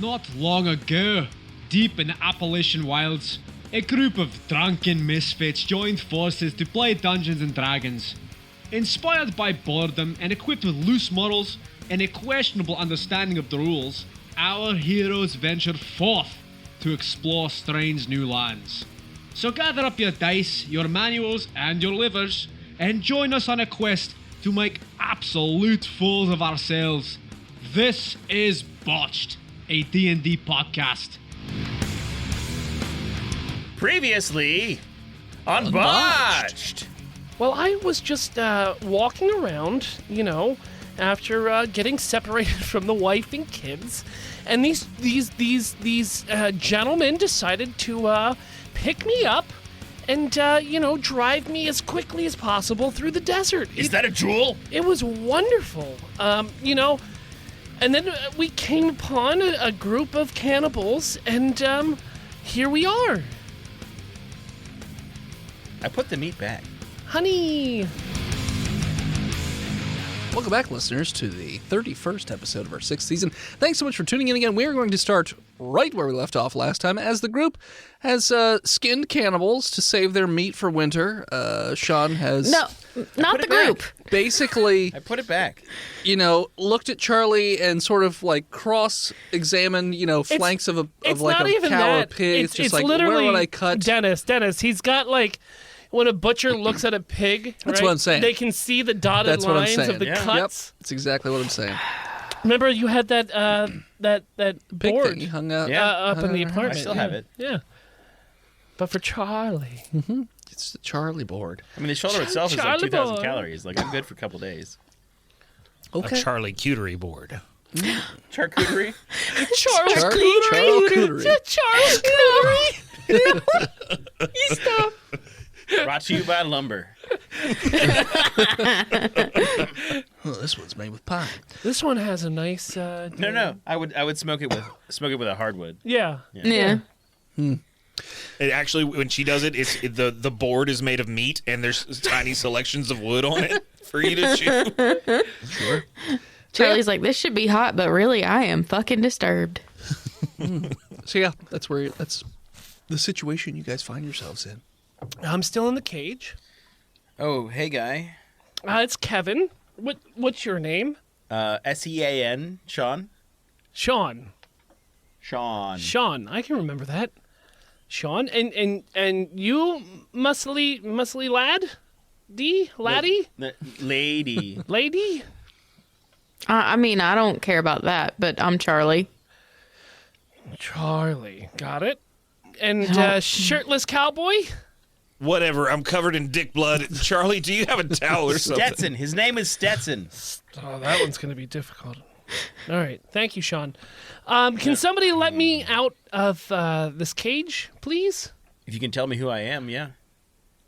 Not long ago, deep in the Appalachian wilds, a group of drunken misfits joined forces to play Dungeons and Dragons. Inspired by boredom and equipped with loose morals and a questionable understanding of the rules, our heroes ventured forth to explore strange new lands. So gather up your dice, your manuals, and your livers, and join us on a quest to make absolute fools of ourselves. This is Botched, a D&D podcast. Previously on Botched. Well, I was just walking around, after getting separated from the wife and kids, and these gentlemen decided to pick me up and drive me as quickly as possible through the desert. Is that a jewel? It was wonderful, and then we came upon a group of cannibals, and here we are. I put the meat back. Honey. Welcome back, listeners, to the 31st episode of our 6th season. Thanks so much for tuning in again. We are going to start right where we left off last time, as the group has skinned cannibals to save their meat for winter. Sean has... No, not the group. Basically... I put it back. Looked at Charlie and sort of, cross-examined, flanks of a cow or pig. It's just literally, where would I cut? Dennis, he's got, when a butcher looks at a pig, That's right, what I'm saying. they can see the dotted That's what I'm lines saying. of the Yeah. cuts. Yep, that's exactly what I'm saying. Remember, you had that that Big board thing hung out. Yeah. up in the apartment. I still have it. Yeah. But for Charlie. It's the Charlie board. I mean, the shoulder itself is like Charlie 2,000 boy. calories. I'm good for a couple days. Okay. A Charlie Cutery board. Charcuterie? Charlie. Stop. Brought to you by lumber. Oh, this one's made with pine. This one has a nice... No. I would smoke it with a hardwood. Yeah. Yeah. It actually, when she does it, the board is made of meat, and there's tiny selections of wood on it for you to chew. Sure. Charlie's like, this should be hot, but really, I am fucking disturbed. So yeah, that's the situation you guys find yourselves in. I'm still in the cage. Oh, hey, guy. It's Kevin. What's your name? S-E-A-N, Sean. Sean. Sean. I can remember that. Sean. And you, muscly lad? Laddie? Lady. Lady? I mean, I don't care about that, but I'm Charlie. Charlie. Got it. And shirtless cowboy? Whatever, I'm covered in dick blood. Charlie, do you have a towel or something? Stetson. His name is Stetson. Oh, that one's going to be difficult. All right. Thank you, Sean. Can somebody let me out of this cage, please? If you can tell me who I am, yeah.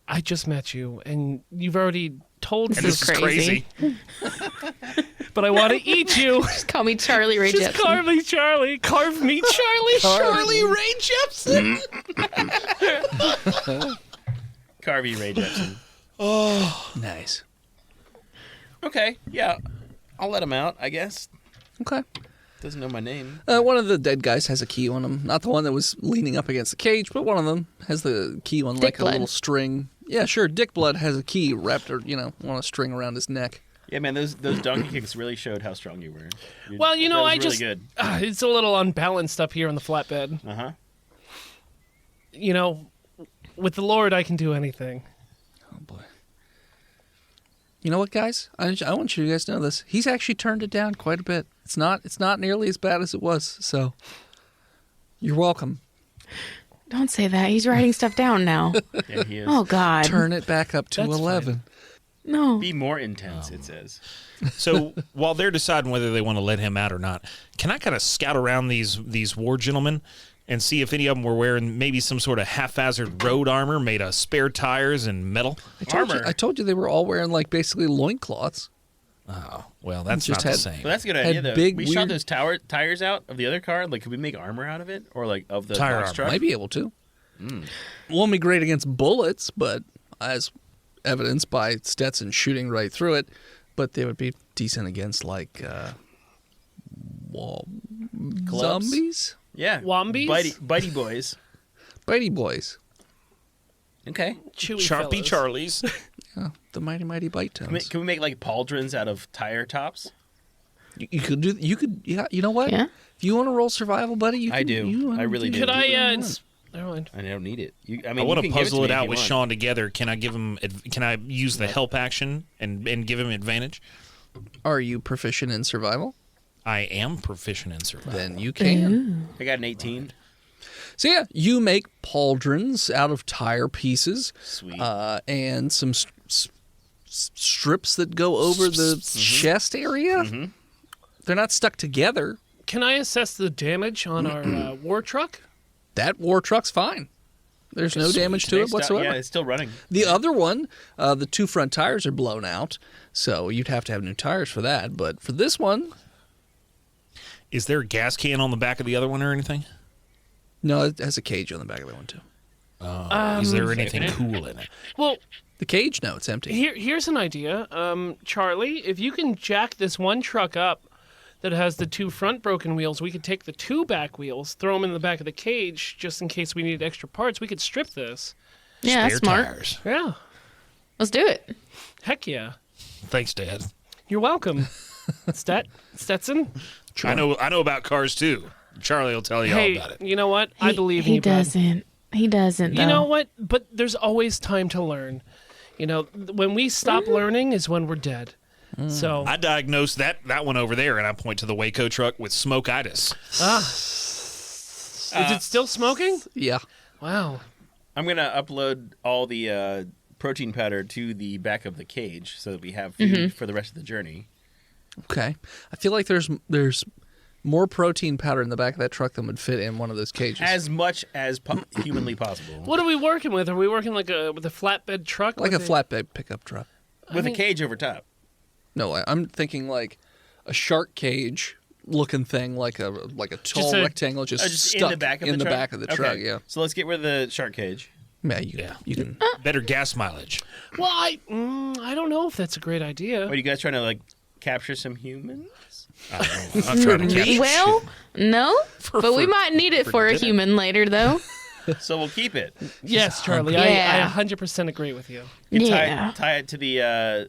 I just met you, and you've already told me. This is crazy. But I want to eat you. Just call me Charlie Ray Just Jepsen. carve me, Charlie. Carve me, Charlie. Charlie Ray Jepsen. Carvey Ray Jepsen. Oh, nice. Okay, yeah. I'll let him out, I guess. Okay. Doesn't know my name. One of the dead guys has a key on him. Not the one that was leaning up against the cage, but one of them has the key on Dick a Blood. little string. Yeah, sure. Dick Blood has a key wrapped on a string around his neck. Yeah, man, those donkey kicks really showed how strong you were. Well, that was really good. It's a little unbalanced up here on the flatbed. Uh-huh. With the Lord, I can do anything. Oh, boy. You know what, guys? I want you guys to know this. He's actually turned it down quite a bit. It's not nearly as bad as it was, so you're welcome. Don't say that. He's writing stuff down now. Yeah, he is. Oh, God. Turn it back up to That's 11. fine. No. Be more intense, it says. So while they're deciding whether they want to let him out or not, can I kind of scout around these war gentlemen and see if any of them were wearing maybe some sort of haphazard road armor made of spare tires and metal? I told you they were all wearing basically loincloths. Oh, well, that's Just not the had- same. Well, that's a good Had idea, though. big, We shot weird- those tires out of the other car. Could we make armor out of it? Or, of the Tire box armor. truck? Might be able to. Won't be great against bullets, but as evidenced by Stetson shooting right through it, but they would be decent against Clubs? Zombies? Yeah. Wombies? Bitey boys. Bitey boys. Okay. Chewy Sharpie fellas. Charlies. Yeah, the mighty, mighty bite tones. Can we make like pauldrons out of tire tops? You could do. You could. Yeah. You know what? Yeah. If you want to roll survival, buddy, you can. I do. I really do. Could I? whatever you Never mind. I don't need it. I I want to you can give puzzle to it me if out you with want. Sean together. Can I give him? Can I use the help action and give him advantage? Are you proficient in survival? I am proficient in survival. Then you can. I got an 18. So yeah, you make pauldrons out of tire pieces, Sweet. and some strips that go over the chest area. They're not stuck together. Can I assess the damage on our war truck? That war truck's fine. There's no damage to it whatsoever. Yeah, it's still running. The other one, the two front tires are blown out, so you'd have to have new tires for that. But for this one, Is there a gas can on the back of the other one or anything? no, it has a cage on the back of that one too. Is there anything cool in it? Well, The cage, no, it's empty. here's an idea. Charlie, if you can jack this one truck up that has the two front broken wheels, we could take the two back wheels, throw them in the back of the cage just in case we need extra parts. We could strip this. Yeah, that's Spare smart. tires. Yeah. Let's do it. Heck yeah. Thanks, Dad. You're welcome. Stetson? I know about cars too. Charlie will tell you all Hey, about it. you know what? I believe in he you, bud. doesn't. He doesn't. You know though. what? But there's always time to learn. You know, when we stop learning is when we're dead. So I diagnosed that one over there, and I point to the Waco truck with smoke-itis. is it still smoking? Yeah. Wow. I'm going to upload all the protein powder to the back of the cage so that we have food for the rest of the journey. Okay. I feel like there's more protein powder in the back of that truck than would fit in one of those cages. As much as humanly possible. What are we working with? Are we working with a flatbed truck? like a with flatbed pickup truck. With a cage over top. No, I'm thinking like a shark cage looking thing, like a tall a- rectangle just, Just stuck in the back of the truck? back of the truck. Okay. Yeah. So let's get rid of the shark cage. Yeah. Yeah. You can. Better gas mileage. Well, I don't know if that's a great idea. Are you guys trying to like capture some humans? I don't know. I'm trying to capture Well, shit. no, but we for- might need it for a dinner. human later, though. So we'll keep it. Yes, Charlie. Yeah. I 100% agree with you. You Yeah. tie it to the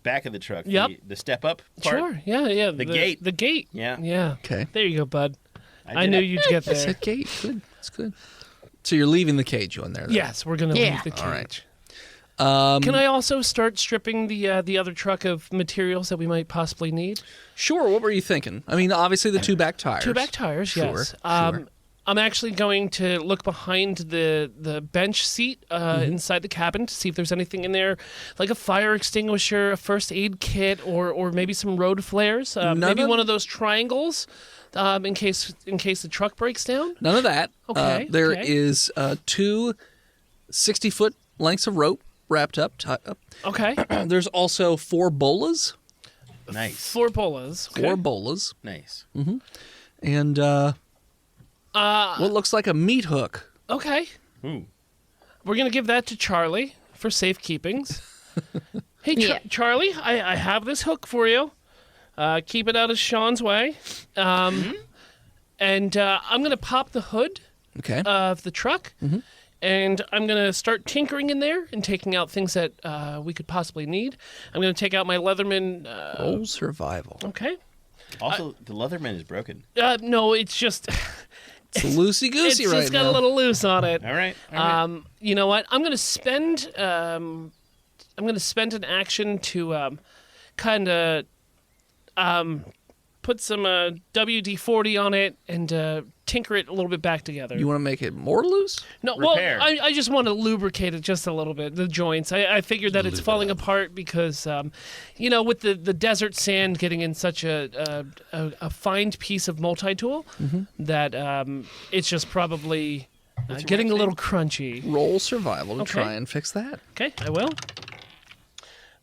back of the truck. Yep. The step up part. Sure. Yeah. The gate. The gate. Yeah. Yeah. Okay. There you go, bud. I did knew it. you'd get there. Set gate. Good. That's good. So you're leaving the cage on there. Then. Yes, we're gonna Yeah. leave the cage. All right. Can I also start stripping the other truck of materials that we might possibly need? Sure. What were you thinking? I mean, obviously the two back tires. Two back tires, Sure, yes. sure. I'm actually going to look behind the bench seat inside the cabin to see if there's anything in there, like a fire extinguisher, a first aid kit, or maybe some road flares. Maybe of- one of those triangles, in case the truck breaks down. None of that. Okay, There okay. is two 60-foot lengths of rope wrapped up, tied up. Okay. There's also 4 bolas. Nice. 4 bolas. Okay. 4 bolas. Nice. And what looks like a meat hook. Okay. Ooh. We're gonna give that to Charlie for safekeepings. Hey, Yeah. Charlie, I have this hook for you. Keep it out of Sean's way. And I'm gonna pop the hood Okay. of the truck, and I'm gonna start tinkering in there and taking out things that we could possibly need. I'm gonna take out my Leatherman. Roll survival. Okay. Also, the Leatherman is broken. No, it's just It's loosey goosey it's right just got now. a little loose on it. All right. All right. You know what? I'm gonna spend an action to kind of put some WD-40 on it and tinker it a little bit back together. You want to make it more loose? No, Repair. well, I just want to lubricate it just a little bit, the joints. I figured that it's falling apart because, with the desert sand getting in such a fine piece of multi-tool, that it's just probably getting a little crunchy. Roll survival to Okay. try and fix that. Okay, I will.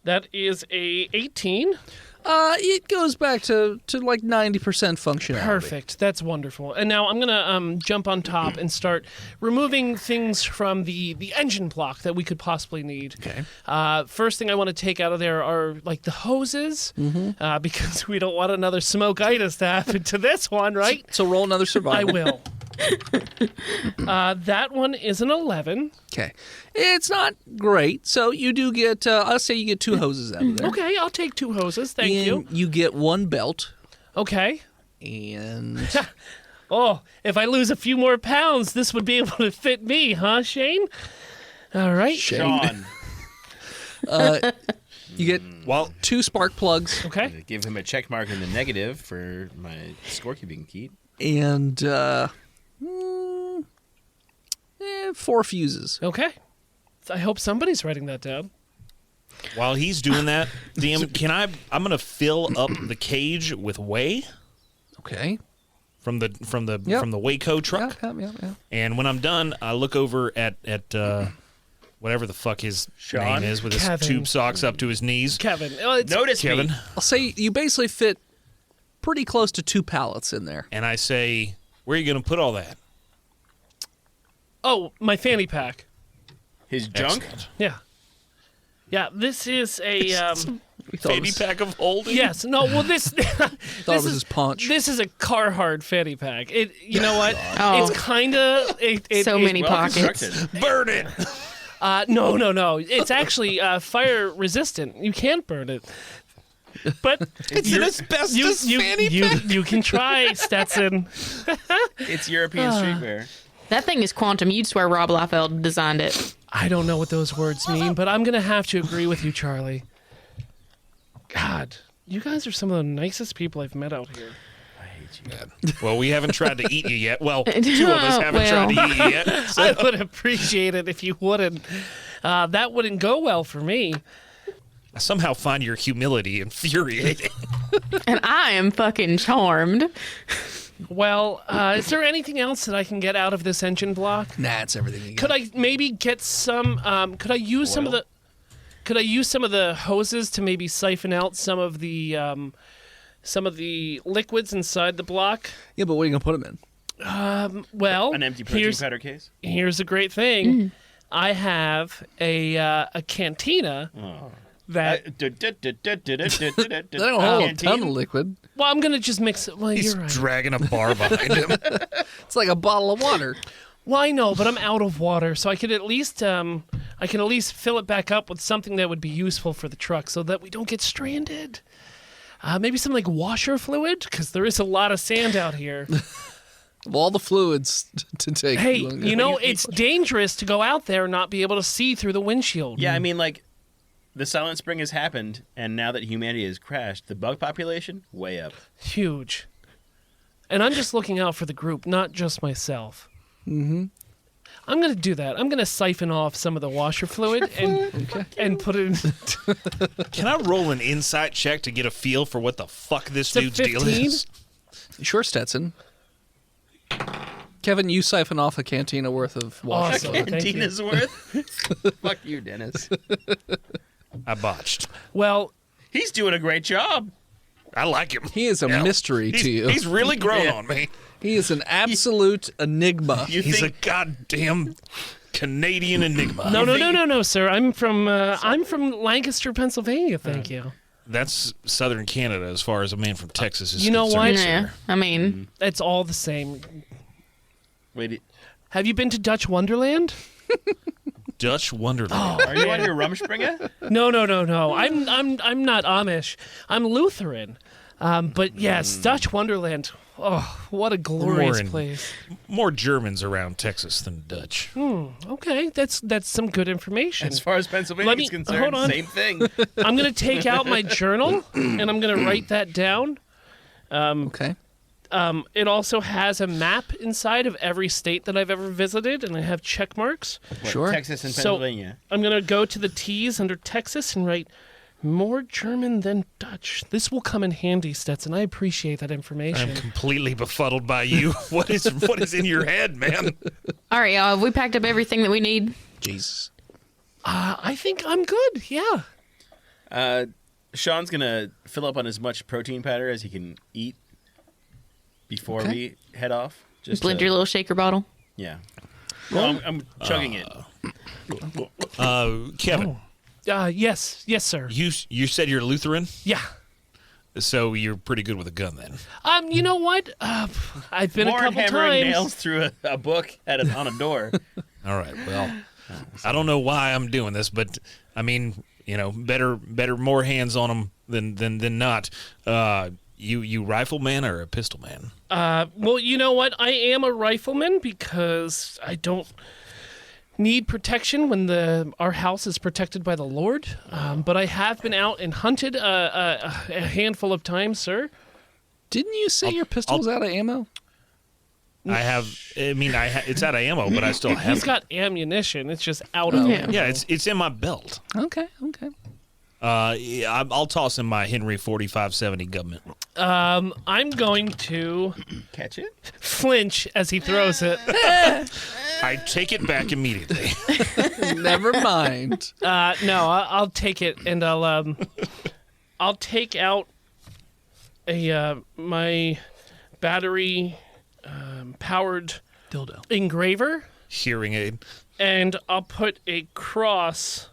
That is a 18. It goes back to like 90% functionality. Perfect. That's wonderful. And now I'm gonna jump on top and start removing things from the engine block that we could possibly need. Okay. First thing I want to take out of there are like the hoses, because we don't want another smoke-itis to happen to this one, right? So roll another survival. I will. That one is an 11. Okay. It's not great, so you do get, I'll say you get 2 hoses out of there. Okay, I'll take 2 hoses. Thank And you. you get 1 belt, Okay. and Oh, if I lose a few more pounds, this would be able to fit me, huh, Shane? All right. Sean. you get 2 spark plugs, Okay. Give him a check mark in the negative for my scorekeeping key. and 4 fuses. Okay. I hope somebody's writing that down. While he's doing that, DM, I'm going to fill up the cage with whey Okay. from the Yep. Wayco truck. Yeah. And when I'm done, I look over at whatever the fuck his Sean? name is with his Kevin. tube socks up to his knees. Kevin. It's, Notice Kevin. me. I'll say you basically fit pretty close to 2 pallets in there. And I say, where are you going to put all that? Oh, my fanny pack. His junk? Excellent. Yeah. Yeah, this is a... We thought it Fanny was, pack of holding? yes, no, well, this... thought it was his paunch. This is a Carhartt fanny pack. You know what? Oh. It's kind of... So many Well pockets. constructed. Burn it! No. It's actually fire resistant. You can't burn it. But It's an asbestos fanny pack. you can try, Stetson. It's European streetwear. That thing is quantum. You'd swear Rob Liefeld designed it. I don't know what those words mean, but I'm going to have to agree with you, Charlie. God, you guys are some of the nicest people I've met out here. Well, we haven't tried to eat you yet. Well, 2 of us haven't tried to eat you yet. So. I would appreciate it if you wouldn't. That wouldn't go well for me. I somehow find your humility infuriating. And I am fucking charmed. Well, is there anything else that I can get out of this engine block? Nah, it's everything you Could got. I maybe get some? Could I use some of the? Could I use some of the hoses to maybe siphon out some of the liquids inside the block? Yeah, but what are you going to put them in? Well, An empty protein powder case? here's a great thing. I have a cantina that. They don't hold a ton of liquid. Well, I'm gonna just mix it. Well, He's you're right. dragging a bar behind him. It's like a bottle of water. Well, I know, but I'm out of water, so I can at least fill it back up with something that would be useful for the truck, so that we don't get stranded. Maybe some like washer fluid, because there is a lot of sand out here. Of all the fluids to take. Hey, you know, it's dangerous to go out there and not be able to see through the windshield. Yeah, I mean, like, the Silent Spring has happened, and now that humanity has crashed, the bug population, way up. Huge. And I'm just looking out for the group, not just myself. Mm-hmm. I'm going to do that. I'm going to siphon off some of the washer fluid and put it in. Can I roll an insight check to get a feel for what the fuck this It's a dude's deal 15? is? Sure, Stetson. Kevin, you siphon off a cantina worth of water. Awesome. Thank you. Tina's worth? Fuck you, Dennis. I botched. Well, He's doing a great job. I like him. He is a Yeah. mystery to you. He's really grown Yeah. on me. He is an absolute enigma. You He's a think goddamn Canadian enigma. no, sir. I'm from Lancaster, Pennsylvania. Thank you. That's southern Canada as far as a man from Texas is You know concerned. what? Yeah, I mean, It's all the same. Wait, Have you been to Dutch Wonderland? Dutch Wonderland. are you on your Rumspringa? No. I'm not Amish. I'm Lutheran. But yes, Dutch Wonderland. Oh, what a glorious in- place. More Germans around Texas than Dutch. Okay, that's some good information. As far as Pennsylvania Let me- is concerned, hold on. same thing. I'm gonna take out my journal and I'm gonna write that down. Okay. It also has a map inside of every state that I've ever visited, and I have check marks. What, Sure. Texas and So- Pennsylvania. I'm gonna go to the T's under Texas and write more German than Dutch. This will come in handy, Stetson. I appreciate that information. I'm completely befuddled by you. What is in your head, man? all right, y'all. Have we packed up everything that we need? Jesus. I think I'm good. Yeah. Sean's gonna fill up on as much protein powder as he can eat before we head off. Just Blend your little shaker bottle. Yeah. Well, I'm chugging it. Kevin, Yes, sir. you said you're Lutheran, Yeah. so you're pretty good with a gun then. You know what? I've been More a couple hammering times. nails through a book on a door. All right. Well, I don't know why I'm doing this, but I mean, better more hands on them than not. You rifleman or a pistol man? Well, you know what? I am a rifleman because I don't need protection when our house is protected by the Lord. But I have been out and hunted a handful of times, sir. Didn't you say your pistol was out of ammo? I have. I mean, it's out of ammo, but I still have. He's got ammunition. It's just out of ammo. Yeah, it's in my belt. Okay. I'll toss in my Henry 4570 government. I'm going to Catch it? flinch as he throws it. I take it back immediately. Never mind. No, I'll take it and I'll take out my battery powered Dildo. engraver Hearing aid. and I'll put a cross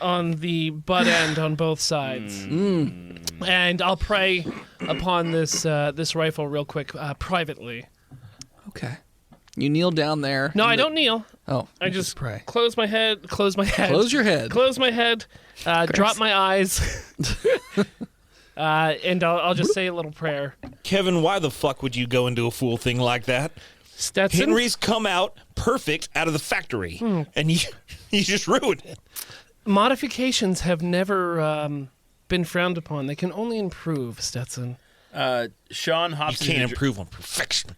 on the butt end on both sides. And I'll pray upon this rifle real quick privately. Okay. You kneel down there. No, I don't kneel. Oh, I you just pray. close my head. Close my head. Close your head. Close my head. Drop my eyes. And I'll just say a little prayer. Kevin, why the fuck would you go into a fool thing like that? Stetson. Henry's come out perfect out of the factory, and you just ruined it. Modifications have never been frowned upon. They can only improve, Stetson. Sean hops You can't into improve on perfection.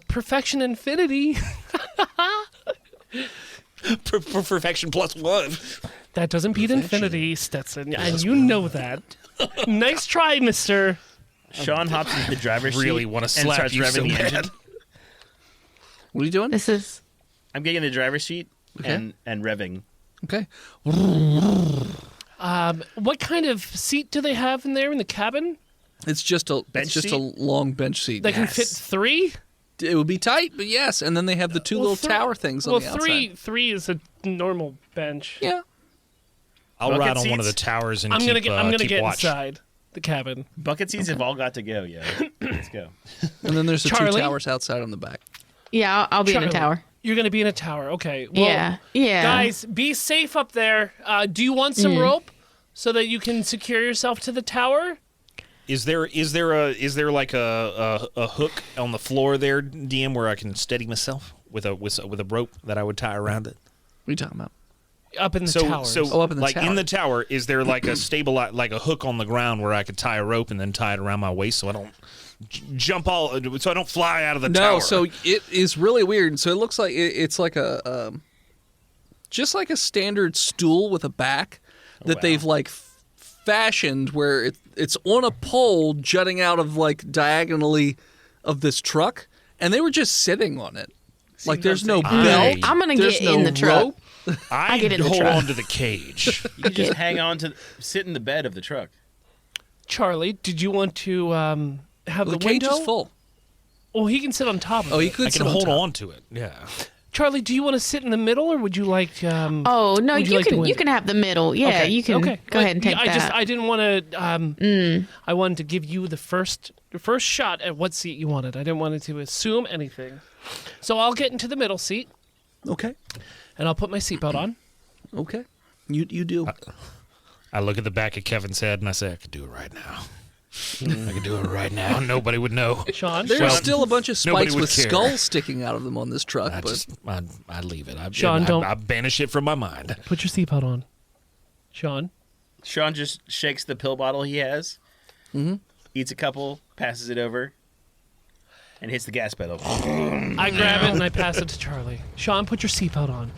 Perfection infinity. Perfection plus one. That doesn't beat infinity, Stetson. And you know that. Nice try, mister. Sean hops into the driver's seat Really want to and slap starts you revving so the bad. engine. What are you doing? This is I'm getting in the driver's seat Okay. and revving. Okay. What kind of seat do they have in there in the cabin? It's just a Bench it's just seat? a long bench seat. That can fit three? It would be tight, but yes. And then they have the two little tower things on the outside. Three is a normal bench. Yeah. I'll Bucket ride on one of the seats? towers and I'm keep gonna keep get watch. inside the cabin. Bucket seats have all got to go, yo. Let's go. And then there's the two Charlie? towers outside on the back. yeah. I'll be in a Charlie, tower. You're gonna be in a tower. Okay. Well, Yeah. Guys, be safe up there. Do you want some rope so that you can secure yourself to the tower? Is there like a hook on the floor there, DM, where I can steady myself with a rope that I would tie around it? What are you talking about? Up in the So towers. up in the like tower. in the tower, is there like a like a hook on the ground where I could tie a rope and then tie it around my waist so I don't jump so I don't fly out of the tower? No, so it is really weird. So it looks like it's like a just like a standard stool with a back that they've like fashioned where it's on a pole jutting out of like diagonally of this truck, and they were just sitting on it. Like there's no belt. I'm gonna there's get no in the truck. rope. I get in the hold truck. on to the cage. You can just hang on to sit in the bed of the truck. Charlie, did you want to have The the cage window? is full. Oh, he can sit on top of Oh, it. he could I sit can on hold top. on to it. Yeah. Charlie, do you want to sit in the middle, or would you like? Oh no, Would you you like the can window? you can have the middle. Yeah, okay. you can Okay. go ahead and take I that. I didn't want to. I wanted to give you the first shot at what seat you wanted. I didn't want it to assume anything. So I'll get into the middle seat, Okay. and I'll put my seatbelt on. Okay. You do. I look at the back of Kevin's head and I say, I could do it right now. I could do it right now. Nobody would know. Sean, There's Well, still a bunch of nobody spikes would with care. skulls sticking out of them on this truck, but I'd leave it. Sean, don't- I banish it from my mind. put your seatbelt on. Sean. Sean just shakes the pill bottle he has, eats a couple, passes it over, and hits the gas pedal. I grab it and I pass it to Charlie. Sean, put your seatbelt on.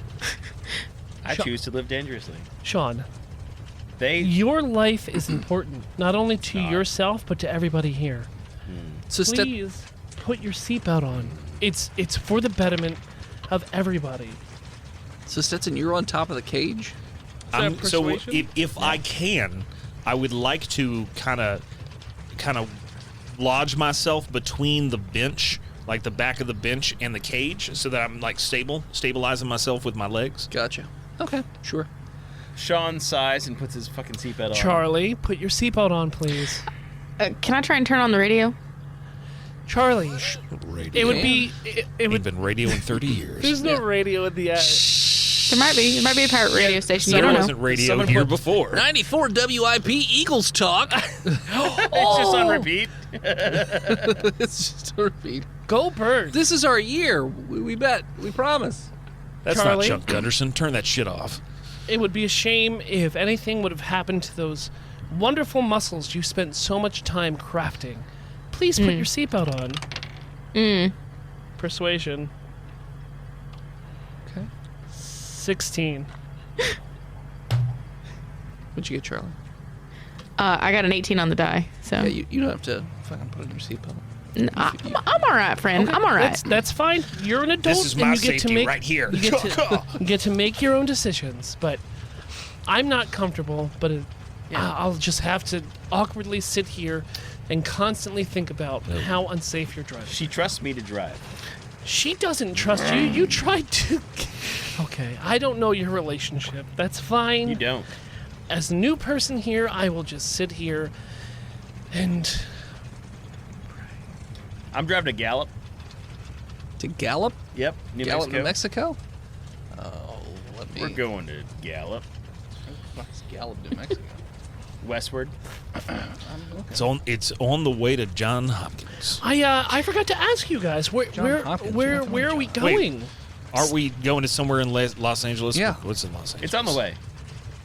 I choose to live dangerously. Sean, They your life is important, not only to yourself but to everybody here. so Please put your seatbelt on. It's for the betterment of everybody. So Stetson, you're on top of the cage. So persuasion? if I can, I would like to kind of lodge myself between the bench, like the back of the bench and the cage, so that I'm like stabilizing myself with my legs. Gotcha. Okay, sure. Sean sighs and puts his fucking seatbelt on. Charlie, put your seatbelt on, please. Can I try and turn on the radio? Charlie, it would be. It Ain't would. been radioing 30 years. There's no radio in the. There might be. It might be a pirate radio station. You There don't know. wasn't radio Someone here put- before. 94 WIP Eagles talk. It's just on repeat. It's just a repeat. Go Birds. This is our year. We bet. We promise. That's Charlie? not Chuck Gunderson. Turn that shit off. It would be a shame if anything would have happened to those wonderful muscles you spent so much time crafting. Please put your seatbelt on. Persuasion. Okay. 16. What'd you get, Charlie? I got an 18 on the die. So Yeah, you don't have to fucking put on your seatbelt. I'm all right, friend. I'm all right. That's fine. You're an adult, This is and my you get to safety make right here. You get to make your own decisions. But I'm not comfortable. But I'll just have to awkwardly sit here and constantly think about how unsafe you're driving. She trusts me to drive. She doesn't trust you. You tried to. Okay, I don't know your relationship. That's fine. You don't. As a new person here, I will just sit here and. I'm driving to Gallup. To Gallup? Yep, New Gallup, Mexico. New Mexico? Oh, let me. We're going to Gallup. What's Gallup, New Mexico? Westward. It's on the way to John Hopkins. I forgot to ask you guys where Hopkins, where you're not where are we Wait. going? Aren't we going to somewhere in Los Angeles? Yeah. What's in Los Angeles? It's on the way.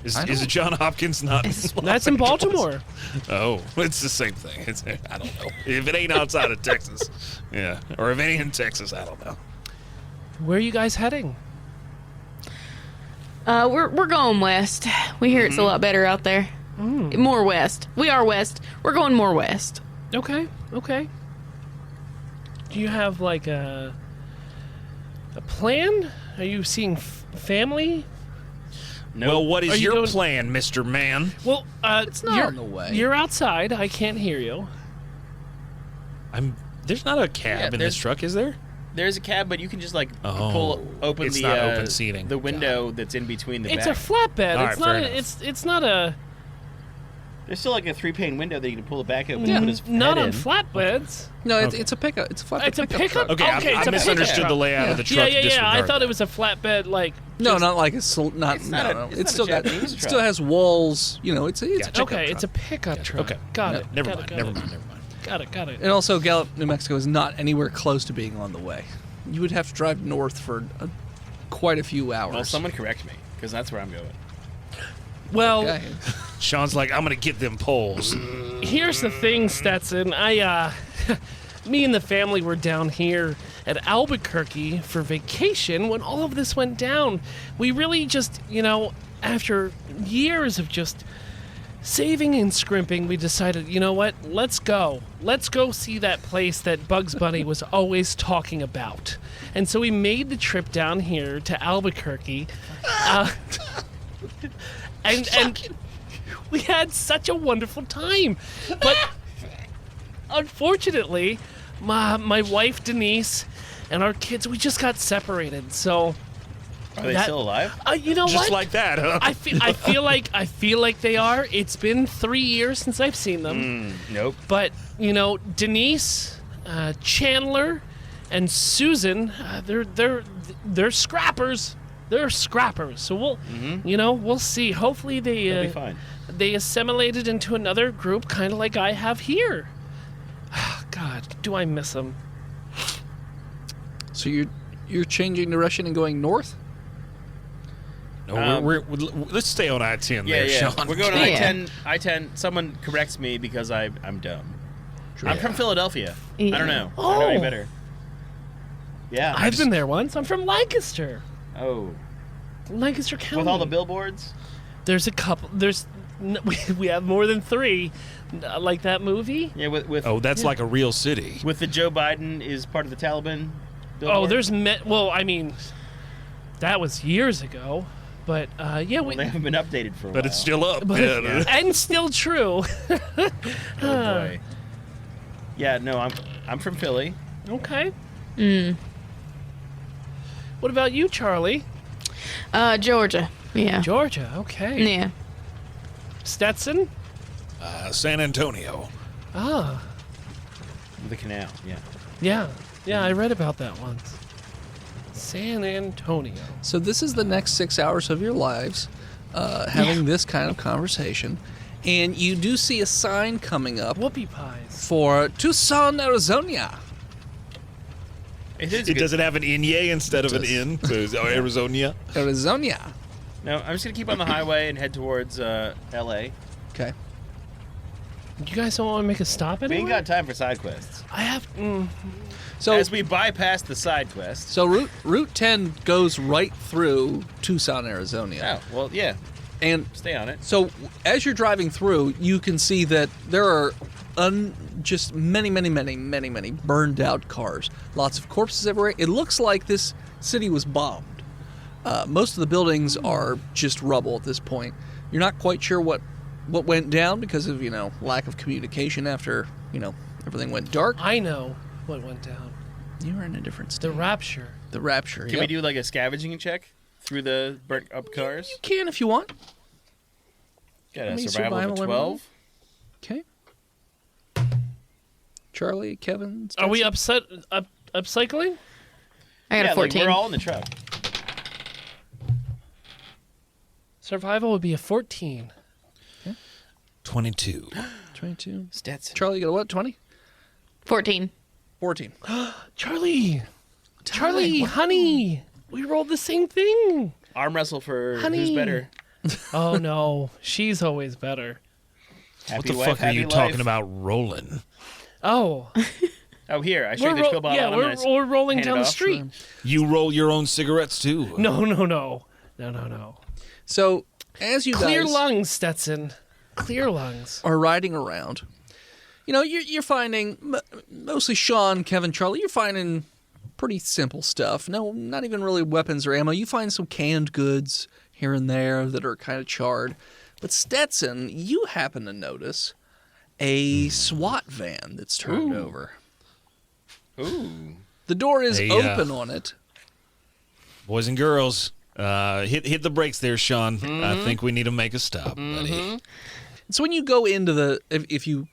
Is it John Hopkins? Not. That's in Baltimore. Oh, it's the same thing. I don't know. If it ain't outside of Texas, yeah, or if it ain't in Texas, I don't know. Where are you guys heading? We're going west. We hear it's a lot better out there. More west. We are west. We're going more west. Okay. Do you have like a plan? Are you seeing family? No. Well, what Are is you your going- plan, Mr. Man? Well, It's not you're, on the way. You're outside. I can't hear you. There's not a cab in this there's- truck, is there? There's a cab, but you can just like Oh, pull open it's the not open seating. the window that's in between the It's back. a flatbed. All It's right, not. fair enough. It's not a. There's still like a 3-pane window that you can pull it back open and put his Not head on in. flatbeds. No, it's a pickup. It's a flatbed It's a pickup. pickup? truck. Okay, Okay, I it's a misunderstood pickup. the layout of the Yeah, truck. yeah. I Disregard thought that. it was a flatbed. Like No, not like it's not. It's no, not a- no. it's It's not still a got. Japanese It truck. still has walls. You know, it's a Gotcha. pickup okay, truck. it's a pickup truck. Okay. Got No, it. Never got mind. it, Never got mind. it. Never mind. Got it. And also, Gallup, New Mexico is not anywhere close to being on the way. You would have to drive north for quite a few hours. Well, someone correct me, because that's where I'm going. Well, Okay. Sean's like, I'm gonna get them poles. here's the thing, Stetson. Me and the family were down here at Albuquerque for vacation when all of this went down. We really just, after years of just saving and scrimping, we decided, you know what? Let's go. Let's go see that place that Bugs Bunny was always talking about. And so we made the trip down here to Albuquerque. And we had such a wonderful time. But unfortunately, my wife Denise and our kids, we just got separated. So Are they still alive? you know Just what? like that, huh? I feel like they are. It's been 3 years since I've seen them. Nope. But Denise, Chandler, and Susan, they're scrappers. They're scrappers. So we'll see. Hopefully They'll be fine. they assimilated into another group, kind of like I have here. God, do I miss them? So you're changing direction and going north? No, let's stay on I-10 there, Yeah. Sean. We're going to Yeah. I-10. Someone corrects me because I'm dumb. I'm from Philadelphia. I Yeah. don't know. I don't know any Oh. better. Yeah. I've been there once. I'm from Lancaster. Oh. Lancaster County. With all the billboards? There's a couple. We have more than 3, like that movie. Yeah, with Oh, that's like a real city. with the Joe Biden is part of the Taliban billboard? Oh, there's well, I mean, that was years ago. But yeah, Well, they haven't been updated for a while. But it's still up. and still true. Oh boy. Yeah, no, I'm from Philly. Okay. What about you, Charlie? Georgia. Yeah. Georgia. Okay. Yeah. Stetson. San Antonio. Ah. The canal. Yeah. Yeah. Yeah, I read about that once. San Antonio. So this is the next 6 hours of your lives, having this kind of conversation, and you do see a sign coming up Whoopie pies. for Tucson, Arizona. It doesn't have an inye instead of an in. So it's Arizona. Arizona. No, I'm just gonna keep on the highway and head towards L.A. Okay. You guys don't want to make a stop We anywhere? ain't got time for side quests. I have. So As we bypass the side quests. so Route 10 goes right through Tucson, Arizona. Oh, well, yeah. And Stay on it. so as you're driving through, you can see that there are just many burned out cars. Lots of corpses everywhere. It looks like this city was bombed. Most of the buildings are just rubble at this point. You're not quite sure what went down because of, lack of communication after, everything went dark. I know what went down. You were in a different state. The rapture. The rapture. Can we do like a scavenging check through the burnt up cars? You can if you want. Got a me survival of survival, 12. Okay. Charlie, Kevin. Are we Stetson? upcycling? I got Yeah, a 14. like we're all in the truck. Survival would be a 14. 22. 22. Stetson. Charlie, you got a what? 20? 14. 14. Charlie, honey, we rolled the same thing. Arm wrestle for Honey. who's better. Oh no, she's always better. Happy What the wife, fuck are happy you life. talking about rolling? Oh, Oh, here, I show you the spill bottle. yeah, I'm gonna we're rolling hand it down the off. street. You roll your own cigarettes too. No. So, as you Clear guys lungs, Stetson. Clear lungs. are riding around, you're finding, mostly Sean, Kevin, Charlie, you're finding pretty simple stuff. No, not even really weapons or ammo. You find some canned goods here and there that are kind of charred. But Stetson, you happen to notice a SWAT van that's turned over. Ooh. The door is Hey, open on it. Boys and girls, hit the brakes there, Sean. I think we need to make a stop, buddy. So when you go into if you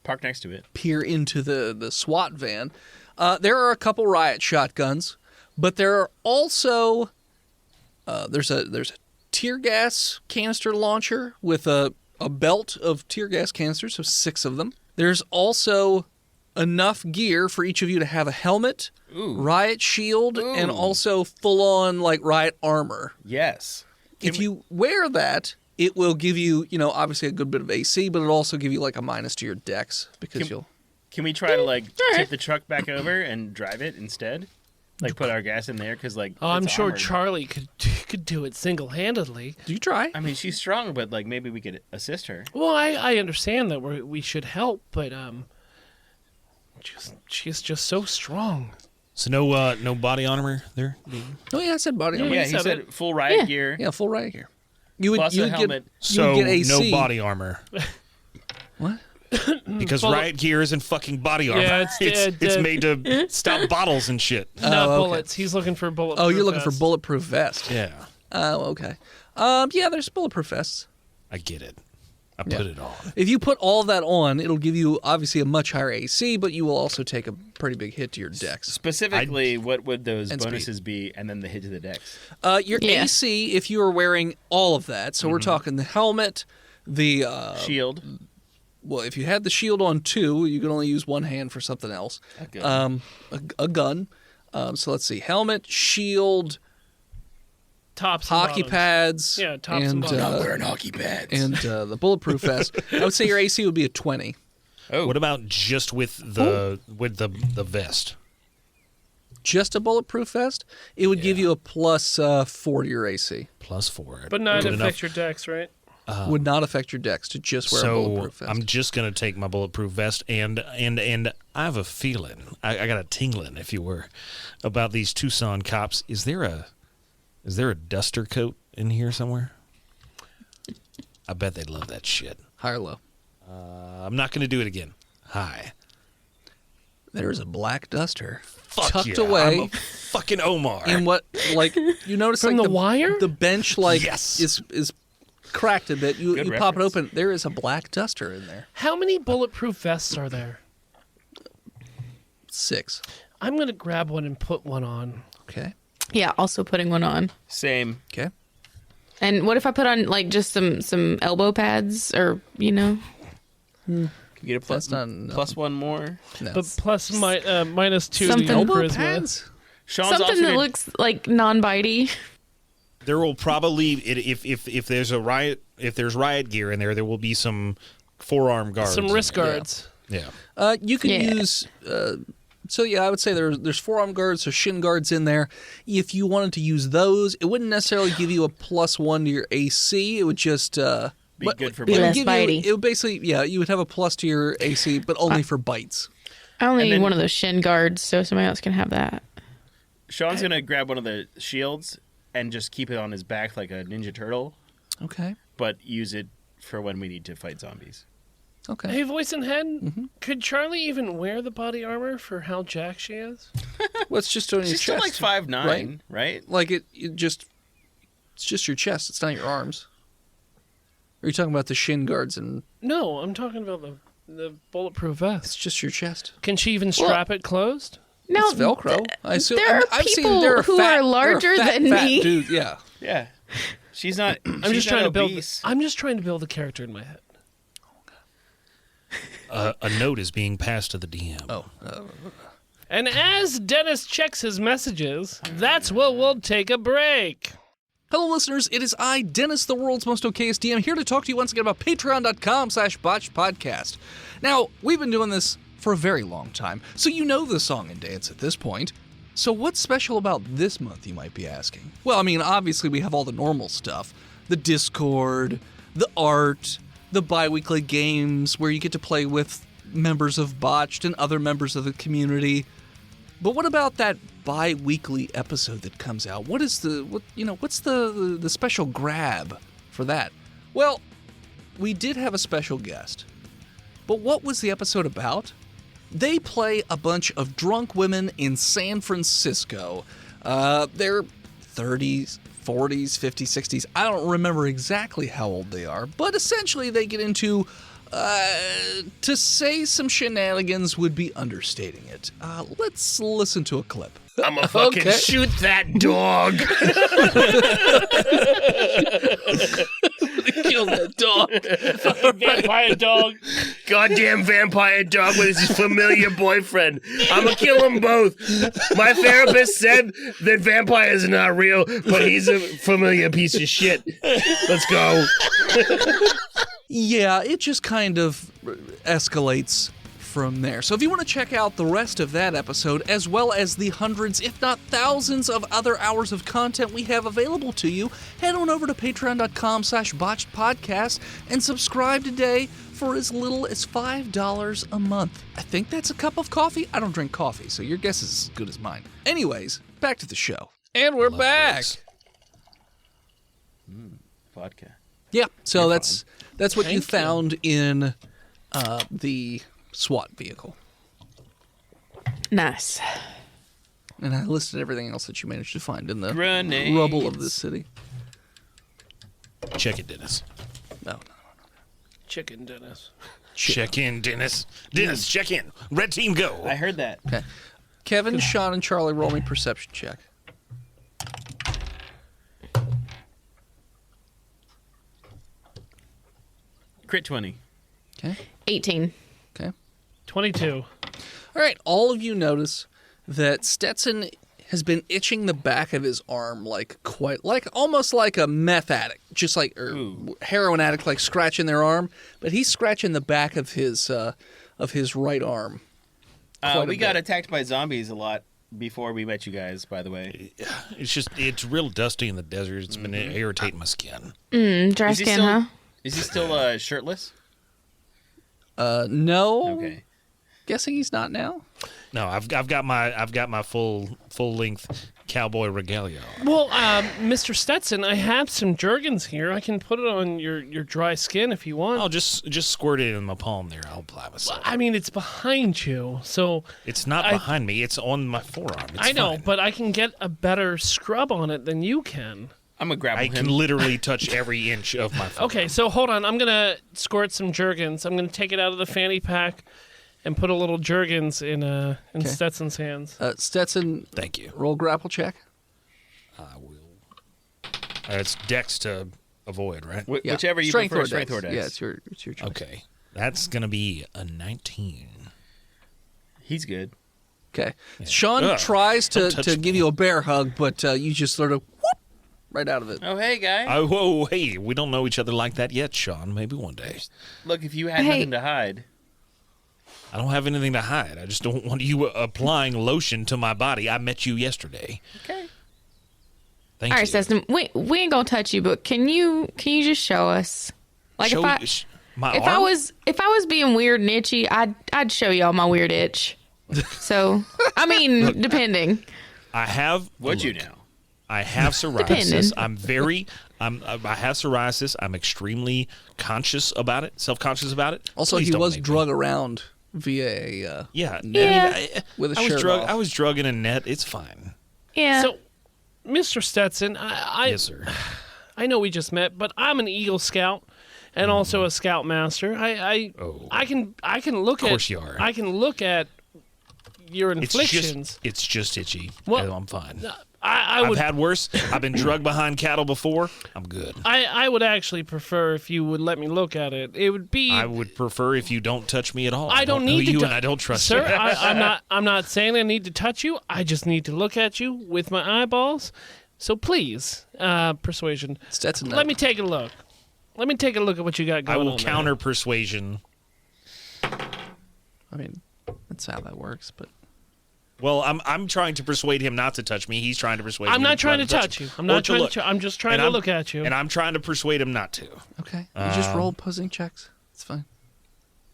Park next to it. peer into the SWAT van, there are a couple riot shotguns, but there are also there's a tear gas canister launcher with a belt of tear gas canisters, so 6 of them. There's also enough gear for each of you to have a helmet, riot shield, and also full-on riot armor. Yes. If you wear that, it will give you, obviously a good bit of AC, but it'll also give you a minus to your dex because you'll. Can we try to tip the truck back over and drive it instead? Put our gas in there because Oh, I'm it's sure armored. Charlie could do it single-handedly. Do you try? I mean, she's strong, but maybe we could assist her. Well, I understand that we should help, but she's just so strong. So no body armor there? Oh yeah, I said body armor. Yeah, he he said said full riot Yeah. gear. Yeah, full riot gear. You would Plus you a would helmet. get you So would get AC. no body armor. What? Because Bullet- riot gear isn't fucking body armor. Yeah, it's made to stop bottles and shit. Not okay. bullets. He's looking for bullets. Oh, you're looking for bulletproof vest. Yeah, Oh, okay. Yeah, there's bulletproof vests. I get it. I put it on. If you put all that on, it'll give you obviously a much higher AC, but you will also take a pretty big hit to your dex. Specifically, what would those And bonuses be, and then the hit to the dex? Your Yeah. AC, if you are wearing all of that, so we're talking the helmet, the Shield. well, if you had the shield on 2, you can only use one hand for something else. A gun. A gun. So let's see, helmet, shield, tops, and hockey bottoms. pads, Yeah, tops and bottoms. wearing hockey pads. and the bulletproof vest. I would say your AC would be a 20. Oh, What about just with the vest? Just a bulletproof vest, it would give you a plus 4 to your AC. +4. But not Good affect your dex, right? Would not affect your dex to just wear a So bulletproof vest. I'm just gonna take my bulletproof vest, and I have a feeling, I got a tingling, if you were, about these Tucson cops. Is there Is there a duster coat in here somewhere? I bet they'd love that shit. High or low? I'm not going to do it again. High. There's a black duster Fuck tucked yeah, away. I'm a fucking Omar. In what, like, you notice From like the wire? The bench, like, Yes. is cracked a bit. You Good pop it reference. open. There is a black duster in there. How many bulletproof vests are there? 6. I'm going to grab one and put one on. Okay. Yeah, also putting one on. Same. Okay. And what if I put on like just some elbow pads or Can you get a plus, That's not- plus one more? No. But plus minus 2 to Something- your elbow charisma. pads? Sean's something also that gonna- looks like non-bitey. There will probably, if there's a riot, if there's riot gear in there, there will be some forearm guards. Some in wrist there. guards. Yeah. You can Yeah. use. So yeah, I would say there's forearm guards, or shin guards in there. If you wanted to use those, it wouldn't necessarily give you a +1 to your AC. It would just Be good for Be it would less give bitey. You, it would basically, yeah, you would have a plus to your AC, but only for bites. I only And need then- one of those shin guards, so somebody else can have that. Sean's gonna grab one of the shields and just keep it on his back like a Ninja Turtle, Okay. but use it for when we need to fight zombies. Okay. Hey, voice and head, could Charlie even wear the body armor for how jacked she is? Well, it's just on your She's chest. still like 5'9", right? Like it's just your chest. It's not your arms. Are you talking about the shin guards and No, I'm talking about the bulletproof vest. it's just your chest? Can she even strap it closed? No, It's Velcro. I assume. there are I've people seen there are who fat, are larger there are fat, than fat me. Dude, yeah. Yeah. She's not. I'm just trying to build. I'm just trying to build a character in my head. A note is being passed to the DM. Oh. And as Dennis checks his messages, that's where we'll take a break. Hello, listeners. It is I, Dennis, the world's most okayest DM, here to talk to you once again about patreon.com/botchedpodcast. Now, we've been doing this for a very long time, so you know the song and dance at this point. So what's special about this month, you might be asking? Well, I mean, obviously we have all the normal stuff. The Discord, the art, the bi-weekly games where you get to play with members of Botched and other members of the community. But what about that bi-weekly episode that comes out? What's the special grab for that? Well, we did have a special guest. But what was the episode about? They play a bunch of drunk women in San Francisco. They're 30s, 40s, 50s, 60s. I don't remember exactly how old they are, but essentially they get into, to say some shenanigans would be understating it. Let's listen to a clip. I'ma fucking Okay. shoot that dog. Kill that dog. Vampire dog. Goddamn vampire dog with his familiar boyfriend. I'ma kill them both. My therapist said that vampires are not real, but he's a familiar piece of shit. Let's go. Yeah, it just kind of escalates from there. So if you want to check out the rest of that episode, as well as the hundreds, if not thousands of other hours of content we have available to you, head on over to patreon.com/botchedpodcast and subscribe today for as little as $5 a month. I think that's a cup of coffee. I don't drink coffee, so your guess is as good as mine. Anyways, back to the show. And we're back. Race. Vodka. Yeah, so that's what you Thank you. found in the SWAT vehicle. Nice. And I listed everything else that you managed to find in the Grenades. rubble of this city. Check it, Dennis. No. Chicken Dennis. Check in, Dennis. Dennis, check in. Red team, go. I heard that. Okay. Kevin, Sean, and Charlie, roll me perception check. Crit 20. Okay. 18. Okay. 22. All right. All of you notice that Stetson has been itching the back of his arm almost like a meth addict, just like heroin addict, like scratching their arm. But he's scratching the back of his right arm. Quite a We got bit. attacked by zombies a lot before we met you guys, by the way. It's real dusty in the desert. It's been irritating my skin. Dry Is he skin, still- huh? Is he still shirtless? No. Okay. Guessing he's not now. No, I've got my full length cowboy regalia on. Well, Mr. Stetson, I have some Jergens here. I can put it on your dry skin if you want. I'll just squirt it in my palm there. I'll apply myself. I mean, it's behind you, so It's not behind me. It's on my forearm. It's I know, fine. but I can get a better scrub on it than you can. I'm gonna grapple I him. can literally touch every inch of my forearm. Okay, so hold on. I'm gonna squirt some Jergens. I'm gonna take it out of the fanny pack and put a little Jergens in Stetson's hands. Stetson, Thank you. roll grapple check. I will. It's Dex to avoid, right? Yeah. Whichever you Strength prefer, or strength or dex. dex. Yeah, it's your choice. Okay. That's going to be a 19. He's good. Okay. Sean Ugh, tries don't to touch give me. you a bear hug, but you just sort of whoop right out of it. Oh, hey, guy. Oh, whoa, hey, we don't know each other like that yet, Sean. Maybe one day. Look, if you had Hey. nothing to hide. I don't have anything to hide. I just don't want you applying lotion to my body. I met you yesterday. Okay. Thank All you. right, Stetson, we ain't gonna touch you, but can you just show us? Like Show my if arm? I was being weird and itchy, I'd show y'all my weird itch. So I mean, depending. I have. What'd you look, know? I have Depending. psoriasis. I have psoriasis. I'm extremely conscious about it, self-conscious about it. Also, Please he don't was make me. drug around via a Yeah. Yeah. with a I was shirt drug. off. I was drug in a net. It's fine. Yeah. So, Mr. Stetson, Yes, sir. I know we just met, but I'm an Eagle Scout and also a Scout Master. I can look Of course at you are. I can look at your It's inflictions. just itchy. Well, I'm fine. I I've would had worse. I've been drugged behind cattle before. I'm good. I would actually prefer if you would let me look at it. It would be I would prefer if you don't touch me at all. I don't know need to you, tou- and I don't trust Sir, you. I'm not saying I need to touch you. I just need to look at you with my eyeballs. So please, persuasion. Stetson, Let me take a look. Let me take a look at what you got I going on. will counter persuasion. I mean, that's how that works. But Well, I'm trying to persuade him not to touch me. He's trying to persuade me. I'm not trying to touch you. I'm not trying look. to. I'm just trying And to I'm- look at you. And I'm trying to persuade him not to. okay, you just roll posing checks. It's fine.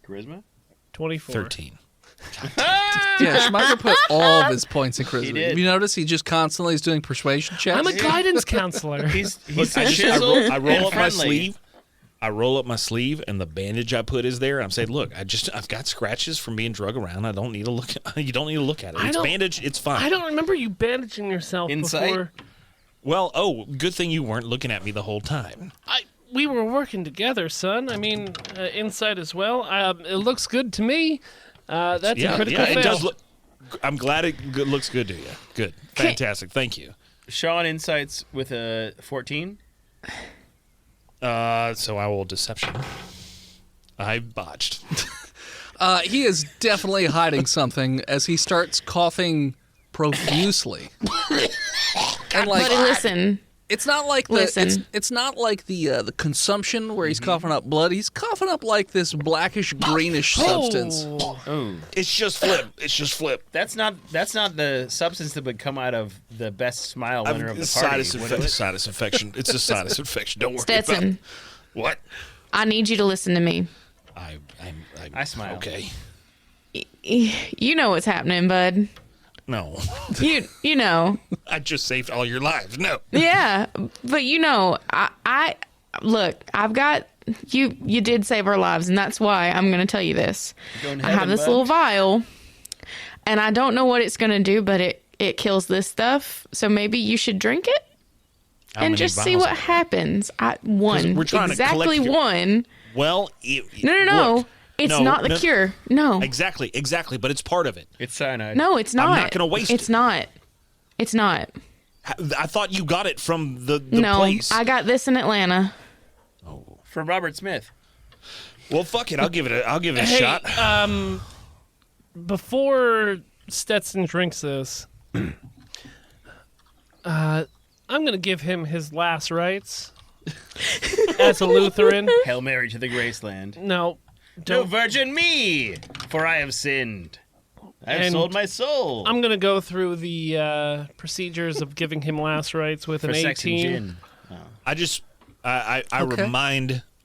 Charisma? 24. 13. Yeah, Schmeiser put all of his points in charisma. He did. Have you notice he just constantly is doing persuasion checks? I'm a guidance counselor. He's Look, I chiseled roll and up my friendly. sleeve. I roll up my sleeve, and the bandage I put is there. I'm saying, look, I've got scratches from being drug around. I don't need to look. You don't need to look at it. I It's don't- bandaged. It's fine. I don't remember you bandaging yourself Insight? before. Well, oh, good thing you weren't looking at me the whole time. We were working together, son. I mean, insight as well. It looks good to me. That's a critical fail. it does look. I'm glad it looks good to you. Good, fantastic. Thank you. Sean insights with a 14. So I will deception. I botched. He is definitely hiding something as he starts coughing profusely. And like, But listen, it's not like Listen. it's not like the consumption where he's coughing up blood. He's coughing up like this blackish greenish substance. Oh, It's just flip. It's just flip. that's not the substance that would come out of the best smile winner of the party. Sinus infection. It's a sinus infection. Don't worry about Stetson, it. What? I need you to listen to me. I smile. Okay. You know what's happening, bud. No. You know. I just saved all your lives. No. Yeah, but you know, I look, I've got you did save our lives, and that's why I'm going to tell you this. Going to I have heaven, this bud. little vial, and I don't know what it's going to do, but it kills this stuff. So maybe you should drink it How and many just see vials what are there? happens. One, we're trying to exactly collect your- one. Well, No. look, It's no, not the no. cure. No, Exactly, but it's part of it. It's cyanide. no, it's not. not gonna waste It's it. not. It's not. I thought you got it from the No, place. I got this in Atlanta. From Robert Smith. Well, fuck it. I'll give it a Hey, shot. Before Stetson drinks this, I'm going to give him his last rites as a Lutheran. Hail Mary to the Graceland. No, No don't. virgin me, for I have sinned. I have And sold my soul I'm going to go through the procedures of giving him last rites with for an sex and 18. gin. I Okay.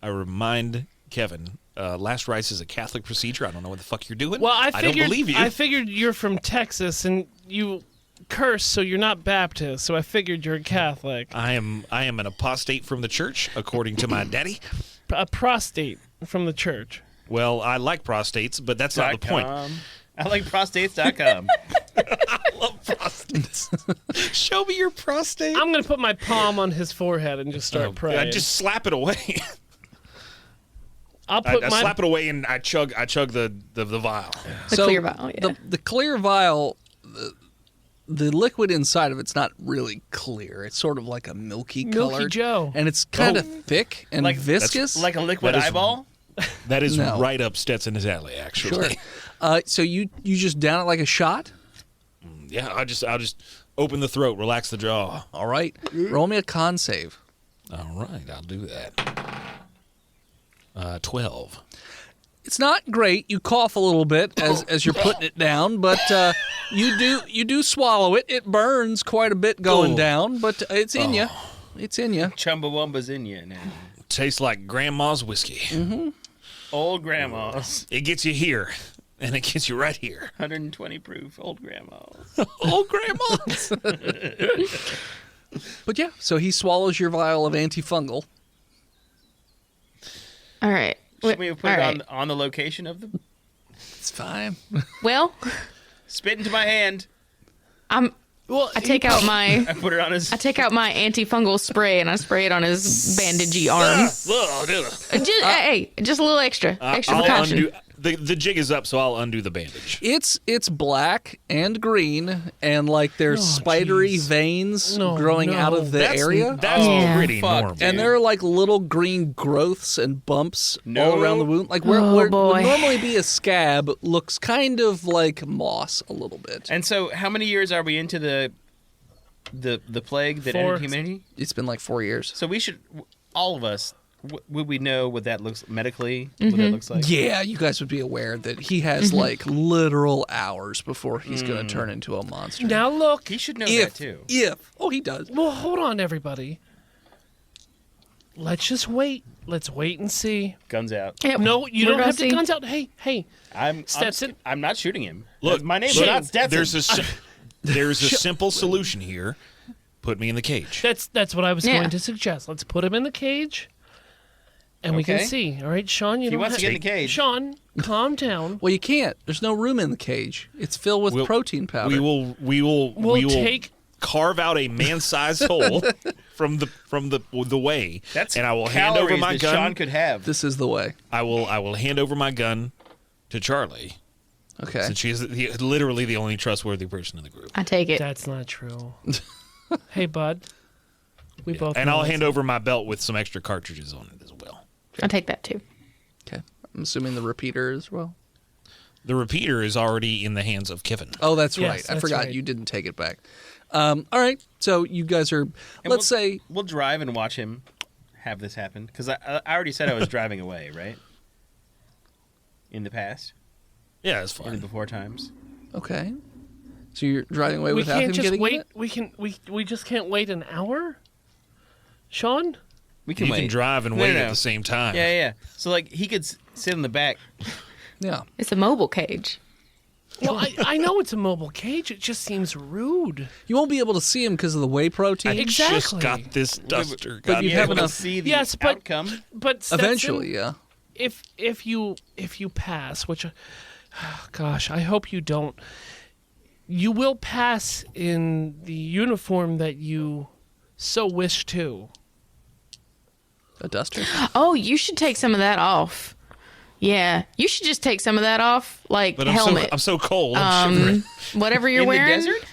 remind Kevin. Last rites is a Catholic procedure. I don't know what the fuck you're doing. Well, I don't figured believe you. I figured you're from Texas and you cursed, so you're not Baptist. So I figured you're a Catholic. I am an apostate from the church, according to my daddy. A prostate from the church. Well, I like prostates, but that's not the point. I like prostates.com. I love prostates. Show me your prostate. I'm gonna put my palm on his forehead and just start praying. I just slap it away. I'll put I my slap it away and I chug the vial. The clear vial, yeah. The clear vial, the liquid inside of it's not really clear. It's sort of like a milky color. Joe. And it's kind of thick and Like- viscous. Like a liquid That is- eyeball? That is No. right up Stetson's alley, actually. Sure. So you just down it like a shot? Yeah, I'll just open the throat, relax the jaw. All right. Roll me a con save. All right, I'll do that. 12. It's not great. You cough a little bit as you're putting it down, but you do swallow it. It burns quite a bit going down, but it's in you. It's in you. Chumbawamba's in you now. Tastes like grandma's whiskey. Mm-hmm. Old grandma's. It gets you here, and it gets you right here. 120 proof old grandma's. Old grandma's. But yeah, so he swallows your vial of antifungal. All right. Should we have put All it right. on the location of the... It's fine. Well, Spit into my hand. I take out my I put it on his... antifungal spray and I spray it on his bandagey arm. Just a little extra precaution. Undo, the jig is up, so I'll undo the bandage. It's black and green, and like there's spidery geez. veins No, growing no. out of the area. That's Yeah. pretty fuck, normal. dude. And there are like little green growths and bumps No. all around the wound. Like where Oh, would boy. normally be a scab looks kind of like moss a little bit. And so how many years are we into the plague that 4. ended humanity? It's been like 4 years. So we should, all of us, would we know what that looks medically? What that looks like? Yeah, you guys would be aware that he has like literal hours before he's going to turn into a monster. Now look. He should know if that too. he does. Well, hold on, everybody. Let's just wait. Let's wait and see. Guns out. Yep. No, you We're don't gonna have see. the guns out. Hey. Stetson. I'm not shooting him. Look, my name is look, not Stetson. There's a simple solution here. Put me in the cage. That's what I was Yeah. going to suggest. Let's put him in the cage, and we can Okay. see. All right, Sean, you He don't wants have to get in the cage. Sean, calm down. Well, you can't. There's no room in the cage. It's filled with We'll- protein powder. We will take- carve out a man-sized hole from the way, That's and I will hand over calories my that gun. Sean could have. This is the way. I will hand over my gun to Charlie, Okay. since she is literally the only trustworthy person in the group. I take it. That's not true. Hey, bud. We both. And know I'll it's- hand over my belt with some extra cartridges on it as well. I take that too. Okay. I'm assuming the repeater as well. The repeater is already in the hands of Kiffin. Oh, that's Yes, right. I that's forgot right. you didn't take it back. All right. So you guys are, And let's say, we'll drive and watch him have this happen because I already said I was driving away, right? In the past, Yeah, it's in the fine. before times. okay. So you're driving away We without him can't just getting wait. in it? We just can't wait an hour. Sean, We can You wait. can drive and No, wait no, at no. the same time. Yeah. So like he could sit in the back. Yeah. It's a mobile cage. well, I know it's a mobile cage. It just seems rude. You won't be able to see him because of the whey protein. I just Exactly. got this duster. but God you damn have it. We'll enough- see the Yes, but- outcome. But Stetson, Eventually, yeah. if you pass, which, gosh, I hope you don't. You will pass in the uniform that you so wish to. A duster. Oh, you should take some of that off. Yeah, you should just take some of that off, like But helmet. I'm so cold. I'm shivering. Whatever you're In the wearing. desert?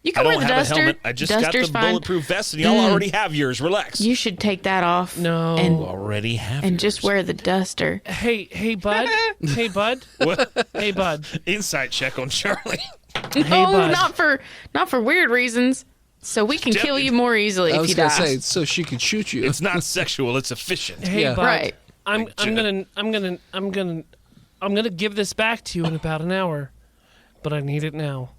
You I can wear don't the have duster. a helmet. I just Duster's got the fine. bulletproof vest, and y'all already have yours. Relax. You should take that off. No. And already have and just yours. wear the duster. Hey, bud. Hey, bud. What? Hey, bud. Insight check on Charlie. Hey, Oh, bud. not for weird reasons. So we can kill you more easily I if was you going die. to say, so she could shoot you. It's not sexual. It's efficient. Hey, Yeah. bud. Right. I'm gonna give this back to you in about an hour, but I need it now.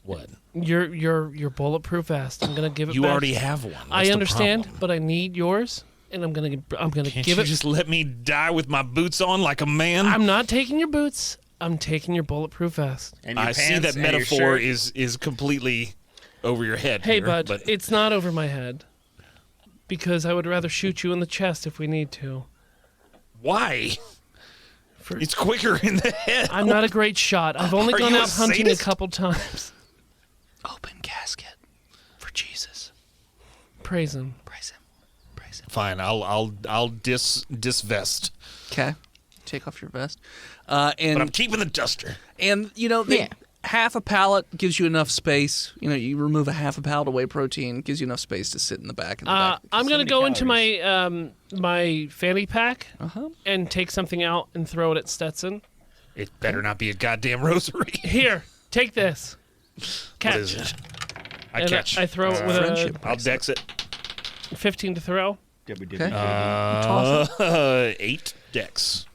What? Your bulletproof vest. I'm gonna give it You back. already have one. What's I the understand, problem? but I need yours, and I'm gonna Can't give you it. just let me die with my boots on like a man? I'm not taking your boots. I'm taking your bulletproof vest. And your I see pants that and your metaphor shirt. is completely over your head. Hey, here, bud, but it's not over my head. Because I would rather shoot you in the chest if we need to. why? It's quicker in the head. I'm not a great shot. I've only Are gone you a out hunting a sadist? couple times. Open casket for Jesus. Praise him. Praise him. Praise him. Fine, I'll disvest, Okay. Take off your vest. but I'm And keeping the duster. Yeah. half a pallet gives you enough space. You remove a half a pallet of whey protein, gives you enough space to sit in the back. I'm gonna many go into calories. my fanny pack Uh-huh. and take something out and throw it at Stetson. It better not be a goddamn rosary. Here, take this. Catch. What is it? I And catch. I throw it with Friendship. I'll dex it. a 15 to throw. WWW. 8 dex.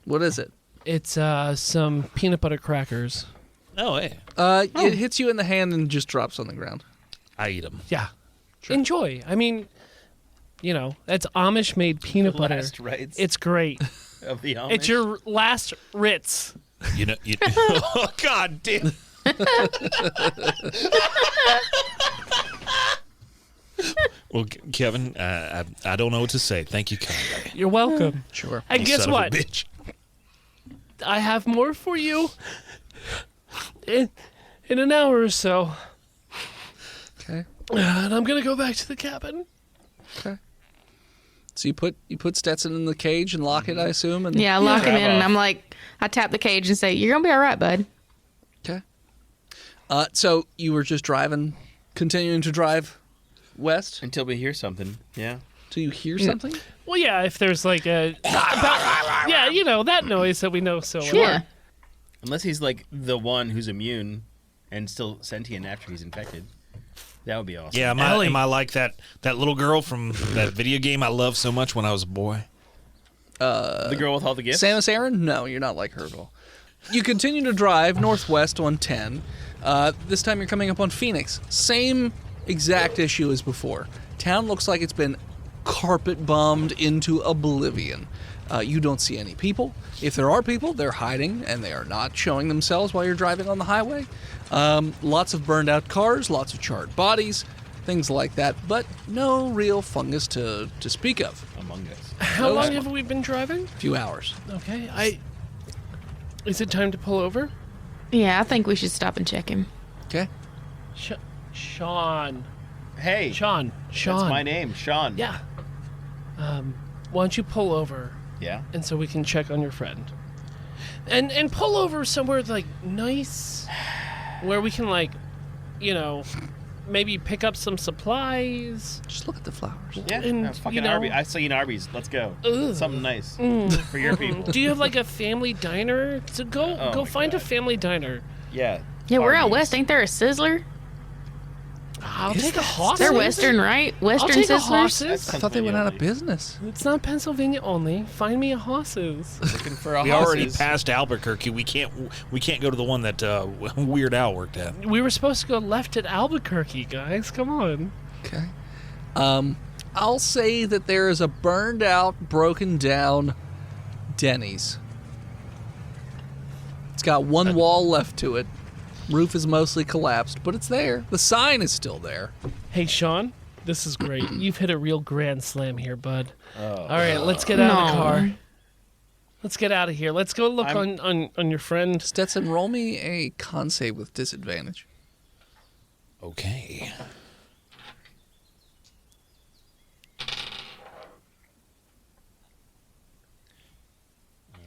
What is it? It's some peanut butter crackers. Oh, hey. It hits you in the hand and just drops on the ground. I eat them. Yeah. Enjoy. I mean, that's Amish made peanut butter. Last rites It's great. of the Amish. It's your last Ritz. Oh, God damn. Well, Kevin, I don't know what to say. Thank you kindly. You're welcome. Sure. And You guess son of a what? bitch. I have more for you in an hour or so. Okay. And I'm going to go back to the cabin. Okay. So you put Stetson in the cage and lock it, I assume. And Yeah, I lock him Grab in, and off. I'm like, I tap the cage and say, "You're gonna be all right, bud." Okay. So you were just continuing to drive west Until we hear something. Yeah. till you hear something. Well, yeah, if there's like that noise that we know so well. Yeah. Unless he's like the one who's immune and still sentient after he's infected. That would be awesome. Yeah, Ellie. am I like that little girl from that video game I loved so much when I was a boy? The girl with all the gifts? Samus Aran? No, you're not like her at all. You continue to drive northwest on 10. This time you're coming up on Phoenix. Same exact issue as before. Town looks like it's been carpet bombed into oblivion. You don't see any people. If there are people, they're hiding and they are not showing themselves while you're driving on the highway. Lots of burned out cars, lots of charred bodies, things like that, but no real fungus to speak of. Among Us. How long have we been driving? A few hours. Okay, Is it time to pull over? Yeah, I think we should stop and check him. Okay. Sean. Hey. Sean. That's my name, Sean. Yeah. Why don't you pull over Yeah. and so we can check on your friend? And pull over somewhere like nice where we can maybe pick up some supplies. Just look at the flowers. Yeah. And, Fucking Arby's. I saw you in Arby's. Let's go. Ugh. Something nice for your people. Do you have like a family diner? So go Oh my find a God. family diner. Yeah. Yeah, we're out Arby's. west. Ain't there a Sizzler? I'll take a Hoss. They're Western, right? I'll Western take a Sizzlers. Hosses. I thought they went out of Pennsylvania business. It's not Pennsylvania only. Find me a Hosses. Looking for a We already Hosses. passed Albuquerque. We can't go to the one that Weird Al worked at. We were supposed to go left at Albuquerque, guys. Come on. Okay. I'll say that there is a burned out, broken down Denny's. It's got one wall left to it. Roof is mostly collapsed, but it's there. The sign is still there. Hey, Sean, this is great. You've hit a real grand slam here, bud. Oh. All right, let's get out of the No. car. Let's get out of here. Let's go look on your friend. Stetson, roll me a con save with disadvantage. Okay.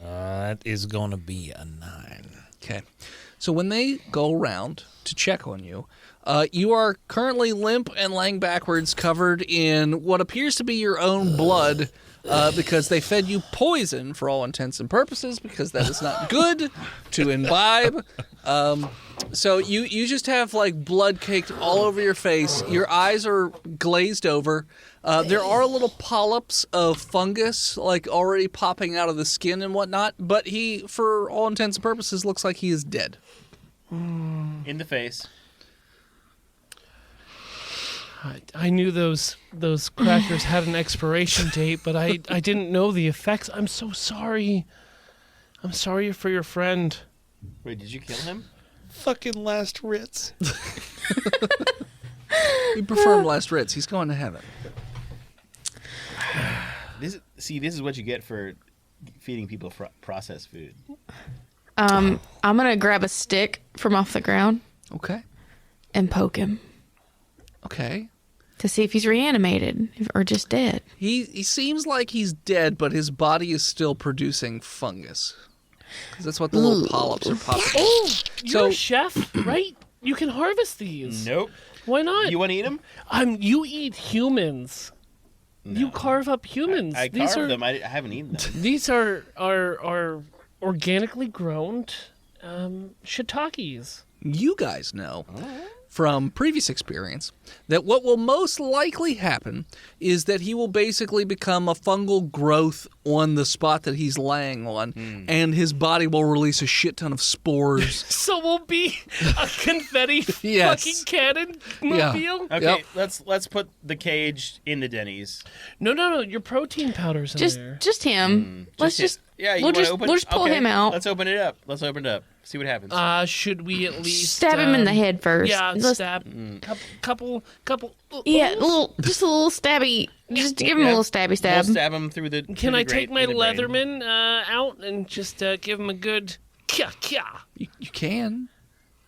That is going to be a 9. Okay. So when they go around to check on you, you are currently limp and laying backwards, covered in what appears to be your own blood, because they fed you poison for all intents and purposes, because that is not good to imbibe. So you just have like blood caked all over your face. Your eyes are glazed over. There are little polyps of fungus like already popping out of the skin and whatnot, but he, for all intents and purposes, looks like he is dead. In the face. I knew those crackers had an expiration date, but I didn't know the effects. I'm so sorry. I'm sorry for your friend. Wait, did you kill him? Fucking last Ritz. We prefer him last Ritz. He's going to heaven. This is what you get for feeding people processed food. I'm gonna grab a stick from off the ground Okay. and poke him Okay. to see if he's reanimated or just dead. He seems like he's dead, but his body is still producing fungus. 'Cause that's what the little polyps are popping. Oh, you're a So- chef, right? You can harvest these. Nope. Why not? You want to eat them? You eat humans. You carve up humans. I These carved are them. I haven't eaten them. these are organically grown shiitakes. You guys know from previous experience that what will most likely happen is that he will basically become a fungal growth on the spot that he's laying on, and his body will release a shit ton of spores. So we'll be a confetti Yes. fucking cannon Yeah. mobile. Okay, Yep. let's put the cage in the Denny's. No. Your protein powder's in there. Just him. Let's just Yeah, we'll just pull him out. Let's open it up. See what happens. Should we at least Stab him in the head first. Yeah, Let's- stab. Couple. Yeah, just a little stabby. Just give him a little stabby stab. We'll stab him through the. Can through the I take my the brain. Leatherman out and just give him a good kya kya? You can.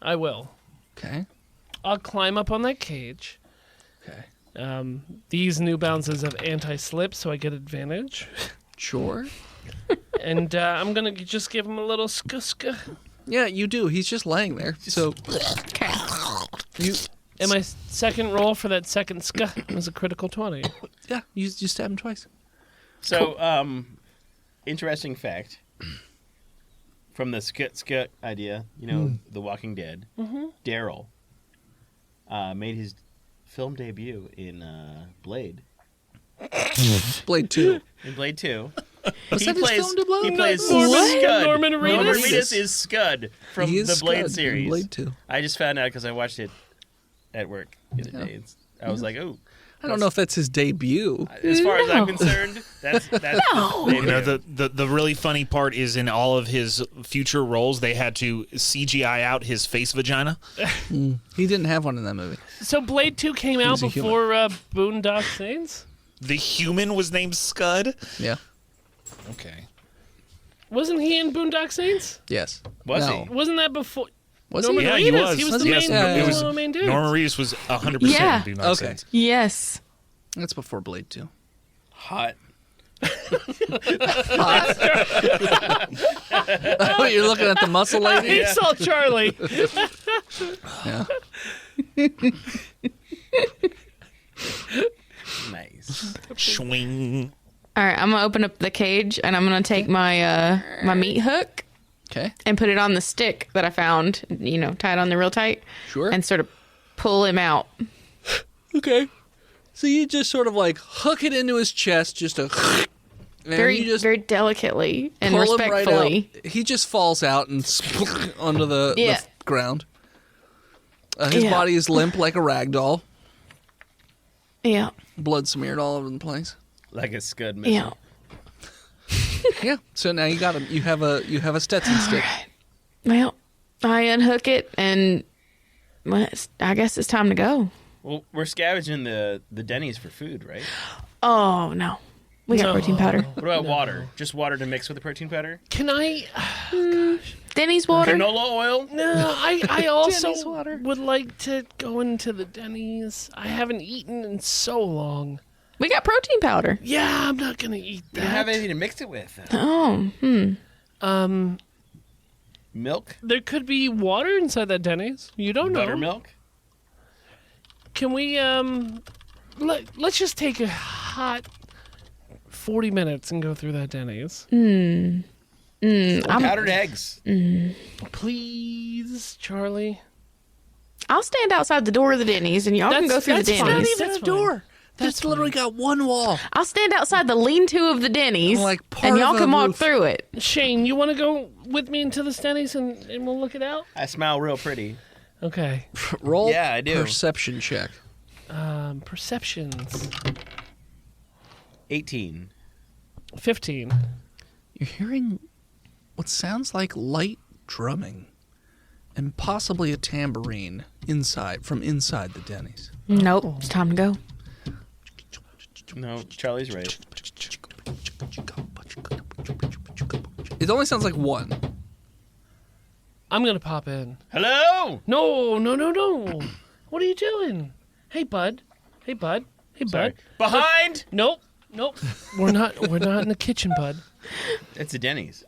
I will. Okay. I'll climb up on that cage. Okay. These new bounces have anti-slip, so I get advantage. Sure. And I'm gonna just give him a little ska. Yeah, you do. He's just laying there. So Okay. you, And my second roll for that second ska was a critical 20. yeah, you stab him twice. So, interesting fact from the skut idea. You know, The Walking Dead. Daryl made his film debut in Blade. Blade 2. In Blade 2. Was that his film debut? He plays What? Scud. Norman Reedus? Norman Reedus is Scud from He is the Blade Scud in series. Blade 2. I just found out because I watched it at work the other day. I was like, oh. I don't know if that's his debut. As far as I'm No. concerned, that's No. You know, the really funny part is in all of his future roles, they had to CGI out his face vagina. He didn't have one in that movie. So Blade 2 came out was a human. before Boondock Saints? The human was named Scud. Yeah. Okay. Wasn't he in Boondock Saints? Yes. Was No. he? Wasn't that before? Was Norman he? Yeah, he Reedus. was. He was Was the he? main, Yeah, he it was was one of the main dudes. Norman Reedus was 100% Yeah. do not Okay. sense. Yes. That's before Blade 2. Hot. Oh, you're looking at the muscle lady? He saw Charlie. Yeah. Nice. Swing. All right, I'm gonna open up the cage and I'm gonna take my my meat hook Okay. and put it on the stick that I found. You know, tied on there real tight. Sure. And sort of pull him out. Okay. So you just sort of like hook it into his chest, just a and Very you just very delicately and pull him respectfully. right out. He just falls out and onto the Yeah. ground. His Yeah. body is limp like a rag doll. Yeah. Blood smeared all over the place. Like a Scud missile. Yeah. Yeah. So now you got him. You have a Stetson stick. Well, I unhook it and I guess it's time to go. Well, we're scavenging the Denny's for food, right? Oh no. We got protein powder. What about water? Just water to mix with the protein powder? Can I? Denny's water. Canola oil? No, I also Denny's water. would like to go into the Denny's. I haven't eaten in so long. We got protein powder. Yeah, I'm not gonna eat You don't have that. anything to mix it with. Oh, Milk? There could be water inside that Denny's. You don't know. Buttermilk? Can we let's just take a hot 40 minutes and go through that Denny's. Powdered eggs. Please, Charlie. I'll stand outside the door of the Denny's and y'all can go through the that's fine. Denny's. That's fine. That's literally got one wall. I'll stand outside the lean-to of the Denny's Like part and y'all of can a walk roof. through it. Shane, you want to go with me into the Denny's and we'll look it out? I smell real pretty. Okay. Roll Yeah, I do. perception check. Perceptions. 18. 15. You're hearing what sounds like light drumming, and possibly a tambourine from inside the Denny's. Nope, it's time to go. No, Charlie's right. It only sounds like one. I'm gonna pop in. Hello. No. What are you doing? Hey, bud. Sorry. Bud. Behind. Nope. We're not in the kitchen, bud. It's a Denny's.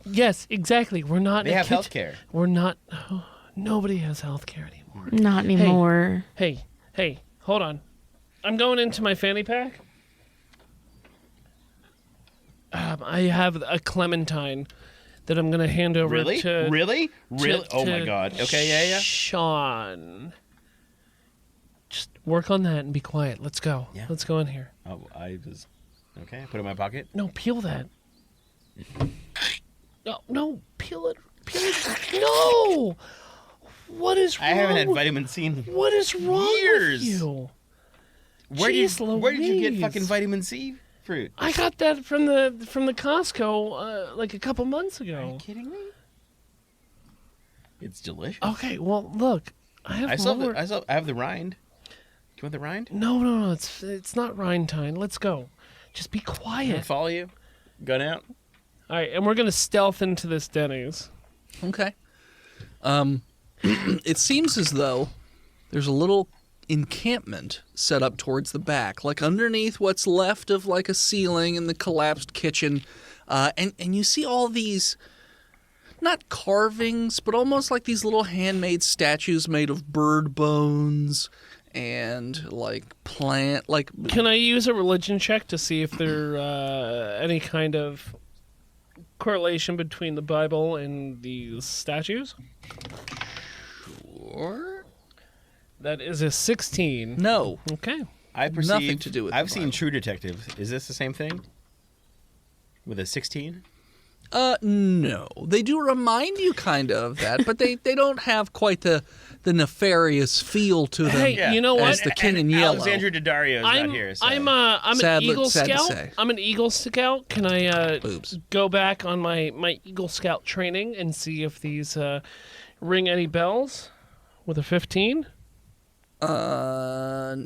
Yes, exactly. We're not. They in have the health kitchen. care. We're not. Nobody has health care anymore. Not anymore. Hey, hold on. I'm going into my fanny pack. I have a clementine that I'm gonna hand over Really? to. Really? Oh my to God. Okay, yeah. Sean. Just work on that and be quiet. Let's go. Yeah. Let's go in here. Oh, I was. Okay, put it in my pocket. No, peel that. No, peel it. No! What is wrong? I haven't had with- vitamin C in What is wrong years. with you? Where did you get Louise. fucking vitamin C fruit? I got that from the Costco like a couple months Are you ago. kidding me? It's delicious. Okay, well look, I have I more. have the rind. Do you want the rind? No, it's not rind time. Let's go. Just be Can I quiet. follow you? Gun out. All right, and we're gonna stealth into this Denny's. Okay. It seems as though there's a little encampment set up towards the back, like underneath what's left of like a ceiling in the collapsed kitchen, and you see all these, not carvings, but almost like these little handmade statues made of bird bones and like plant, like. Can I use a religion check to see if there any kind of correlation between the Bible and these statues? Or That is a 16. no. Okay. I perceive. Nothing to do with I've the seen Bible. True Detective. Is this the same thing? With a 16? No. They do remind you kind of that, but they don't have quite the nefarious feel to them. Hey, Yeah. you know As what? the king in yellow. Alexandra Daddario is I'm not here. So. I'm an Sad Eagle to Scout. say. I'm an Eagle Scout. Can I Boobs. go back on my Eagle Scout training and see if these ring any bells with a 15?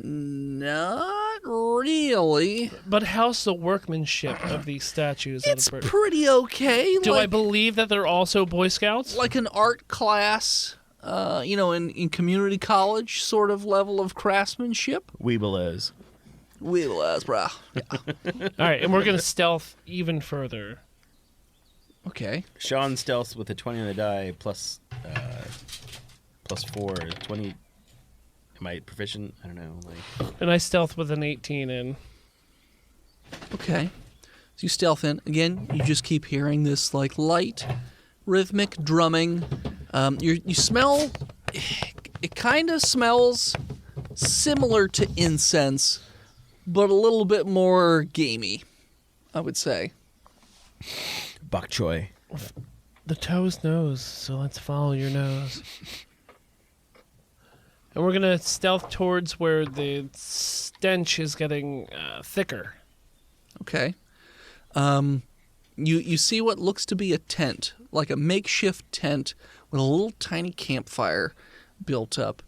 Not really. But how's the workmanship of these statues? of It's the bird? pretty okay. Do I like, believe that they're also Boy Scouts? like an art class, in community college sort of level of craftsmanship? Weeble is. Wheelers, brah. Yeah. All right, and we're gonna stealth even further. Okay. Sean stealths with a 20 on the die plus 4. 20. Am I proficient? I don't know. And I stealth with an 18 in. Okay. So you stealth in. Again, you just keep hearing this like light, rhythmic drumming. You smell. It kind of smells similar to incense, but a little bit more gamey, I would say. Bok choy. The toes knows, so let's follow your nose. And we're gonna stealth towards where the stench is getting thicker. Okay. You see what looks to be a tent, like a makeshift tent with a little tiny campfire built up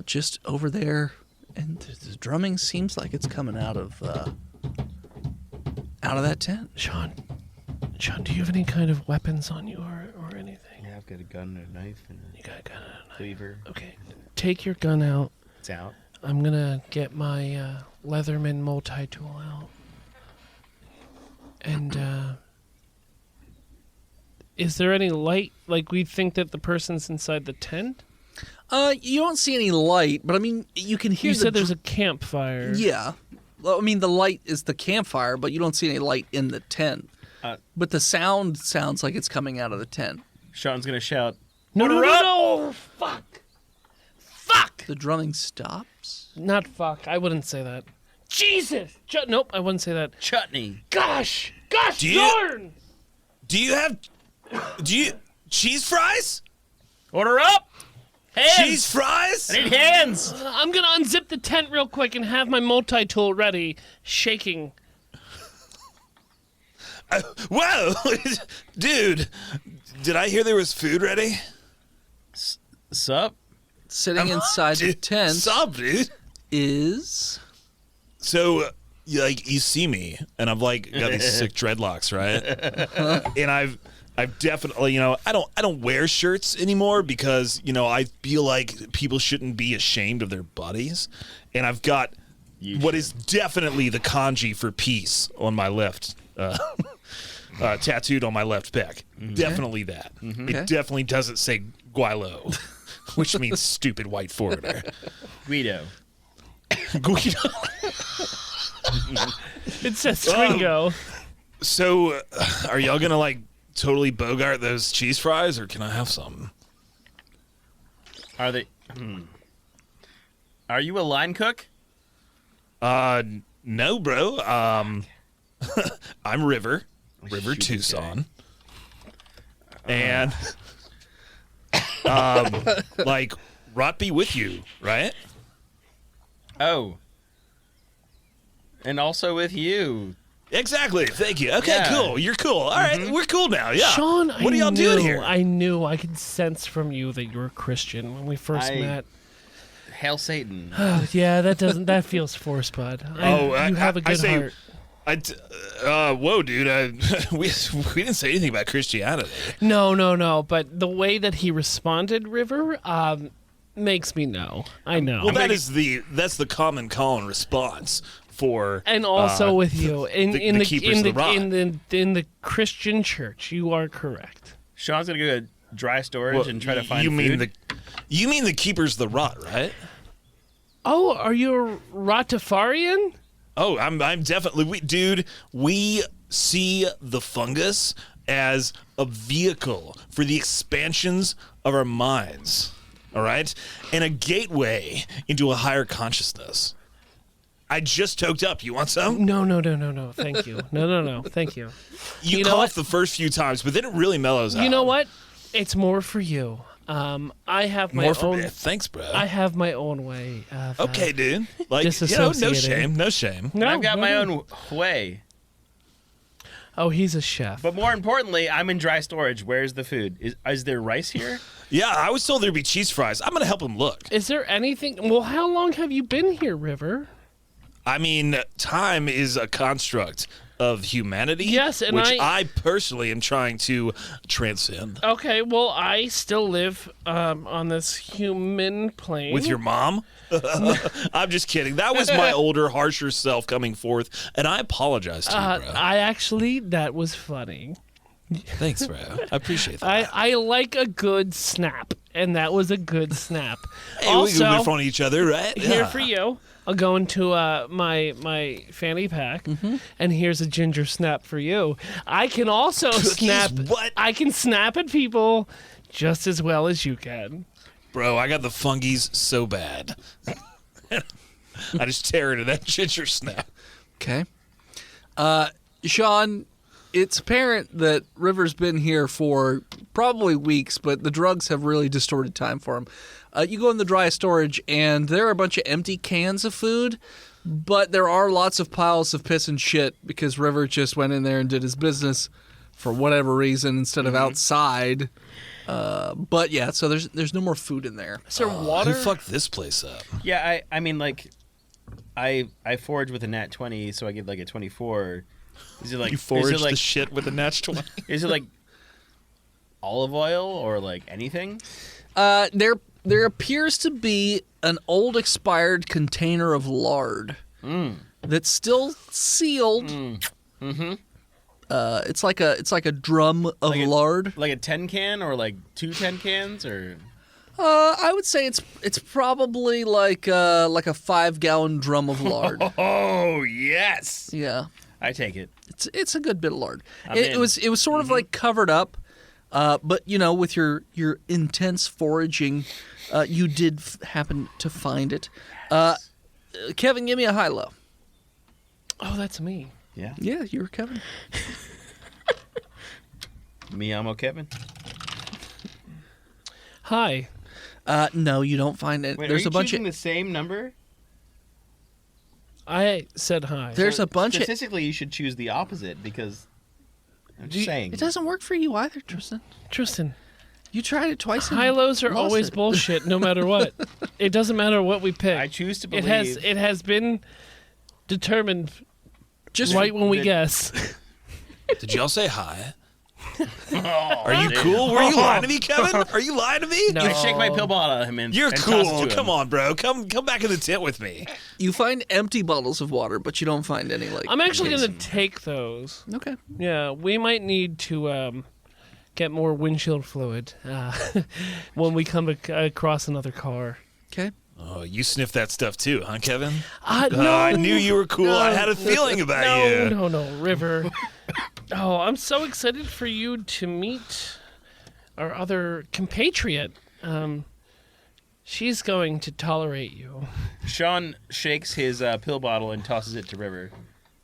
just over there, and the drumming seems like it's coming out of that tent. Sean, do you have any kind of weapons on you or anything? Yeah, I've got a gun and a knife and You got a gun and a knife. cleaver. Okay, take your gun out. It's out. I'm gonna get my Leatherman multi-tool out. And is there any light? Like, we think that the person's inside the tent? You don't see any light, but I mean, you can hear You said there's a campfire. Yeah. Well, I mean, the light is the campfire, but you don't see any light in the tent. But the sound sounds like it's coming out of the tent. Sean's gonna shout. No! Fuck! The drumming stops. Not fuck. I wouldn't say that. Jesus! Nope, I wouldn't say that. Chutney. Gosh Do you- darn! Do you cheese fries? Order up. Hands. Cheese fries? I need hands. I'm gonna unzip the tent real quick and have my multi-tool ready, shaking. Whoa, dude, Did I hear there was food ready? Sup? Sitting inside the tent Sup, dude? is... So, you see me, and I've like got these sick dreadlocks, right? And I've definitely, I don't wear shirts anymore because, I feel like people shouldn't be ashamed of their bodies. And I've got what is definitely the kanji for peace on my left, tattooed on my left pec. Definitely that. It definitely doesn't say Guilo, which means stupid white foreigner. Guido. Guido. It says Twingo. So, are y'all gonna like totally bogart those cheese fries, or can I have some? Are they? Are you a line cook? No, bro. I'm River Tucson, and like rot be with you, right? Oh. And also with you. Exactly. Thank you. Okay, Yeah. cool. You're cool. All right, we're cool now. Yeah. Sean, what are y'all doing here? I knew. I could sense from you that you were a Christian when we first met. Hail Satan. Yeah, that feels forced, bud. You have a good heart. Whoa, dude. We didn't say anything about Christianity. No. But the way that he responded, River, makes me know. I know. Well, that's the common call and response for and also with you in the keepers of the rock. in the Christian church, you are correct. Sean's gonna go to dry storage and try to find food. You mean the keepers of the rot, right? Oh, are you a Rastafarian? Oh, I'm definitely we see the fungus as a vehicle for the expansions of our minds. All right? And a gateway into a higher consciousness. I just toked up. You want some? No. Thank you. No. Thank you. You know cough the first few times, but then it really mellows out. You know what? It's more for you. I have my own. Thanks, bro. I have my own way. Of, okay, dude. Like, no shame. No shame. No, I've got my own way. Oh, he's a chef. But more importantly, I'm in dry storage. Where's the food? Is there rice here? Yeah, I was told there'd be cheese fries. I'm going to help him look. Is there anything? Well, how long have you been here, River? I mean, time is a construct of humanity. Yes, and which I personally am trying to transcend. Okay, well, I still live on this human plane. With your mom? I'm just kidding. That was my older, harsher self coming forth, and I apologize to you, bro. That was funny. Thanks, bro. I appreciate that. I like a good snap, and that was a good snap. Hey, also, we can riff on each other, right? Here for you. I'll go into my fanny pack, and here's a ginger snap for you. I can also snap. What? I can snap at people just as well as you can. Bro, I got the fungies so bad. I just tear into that ginger snap. Okay. Sean, it's apparent that River's been here for probably weeks, but the drugs have really distorted time for him. You go in the dry storage, and there are a bunch of empty cans of food, but there are lots of piles of piss and shit because River just went in there and did his business for whatever reason instead of outside. But yeah, so there's no more food in there. Is there water? Who fucked this place up? Yeah, I mean, like, I forage with a nat 20, so I get like a 24. Is it like You foraged the shit with a Natch 20? Is it like olive oil or like anything? There appears to be an old expired container of lard that's still sealed. It's like a drum of lard. Like a 10 can or like 2 10 cans or. I would say it's probably like a 5-gallon drum of lard. Oh yes. Yeah, I take it. it's a good bit of lard. It was sort of like covered up, but with your intense foraging, you did happen to find it. Kevin, give me a high-low. Oh, that's me. Yeah. Yeah, you were Kevin. Me, I'm Kevin. Hi. No, you don't find it. Wait, There's are you a bunch choosing of the same number? I said hi. there's a bunch of Statistically, you should choose the opposite because I'm just saying. It doesn't work for you either, Tristan. Tristan, You tried it twice. And high-lows are lost always it. bullshit, no matter what. It doesn't matter what we pick. I choose to believe. It has been determined Just right when we that- guess. Did y'all say hi? Are you cool? Were you lying to me, Kevin? Are you lying to me? No. I shake my pill bottle at him and You're and toss it cool. to Come him. on, bro. Come back in the tent with me. You find empty bottles of water, but you don't find any like. I'm actually case. going to take those. Okay. Yeah, we might need to get more windshield fluid when we come across another car. Okay. Oh, you sniff that stuff too, huh, Kevin? No, I knew you were cool. I had a feeling about you. No, River. Oh, I'm so excited for you to meet our other compatriot. She's going to tolerate you. Sean shakes his pill bottle and tosses it to River.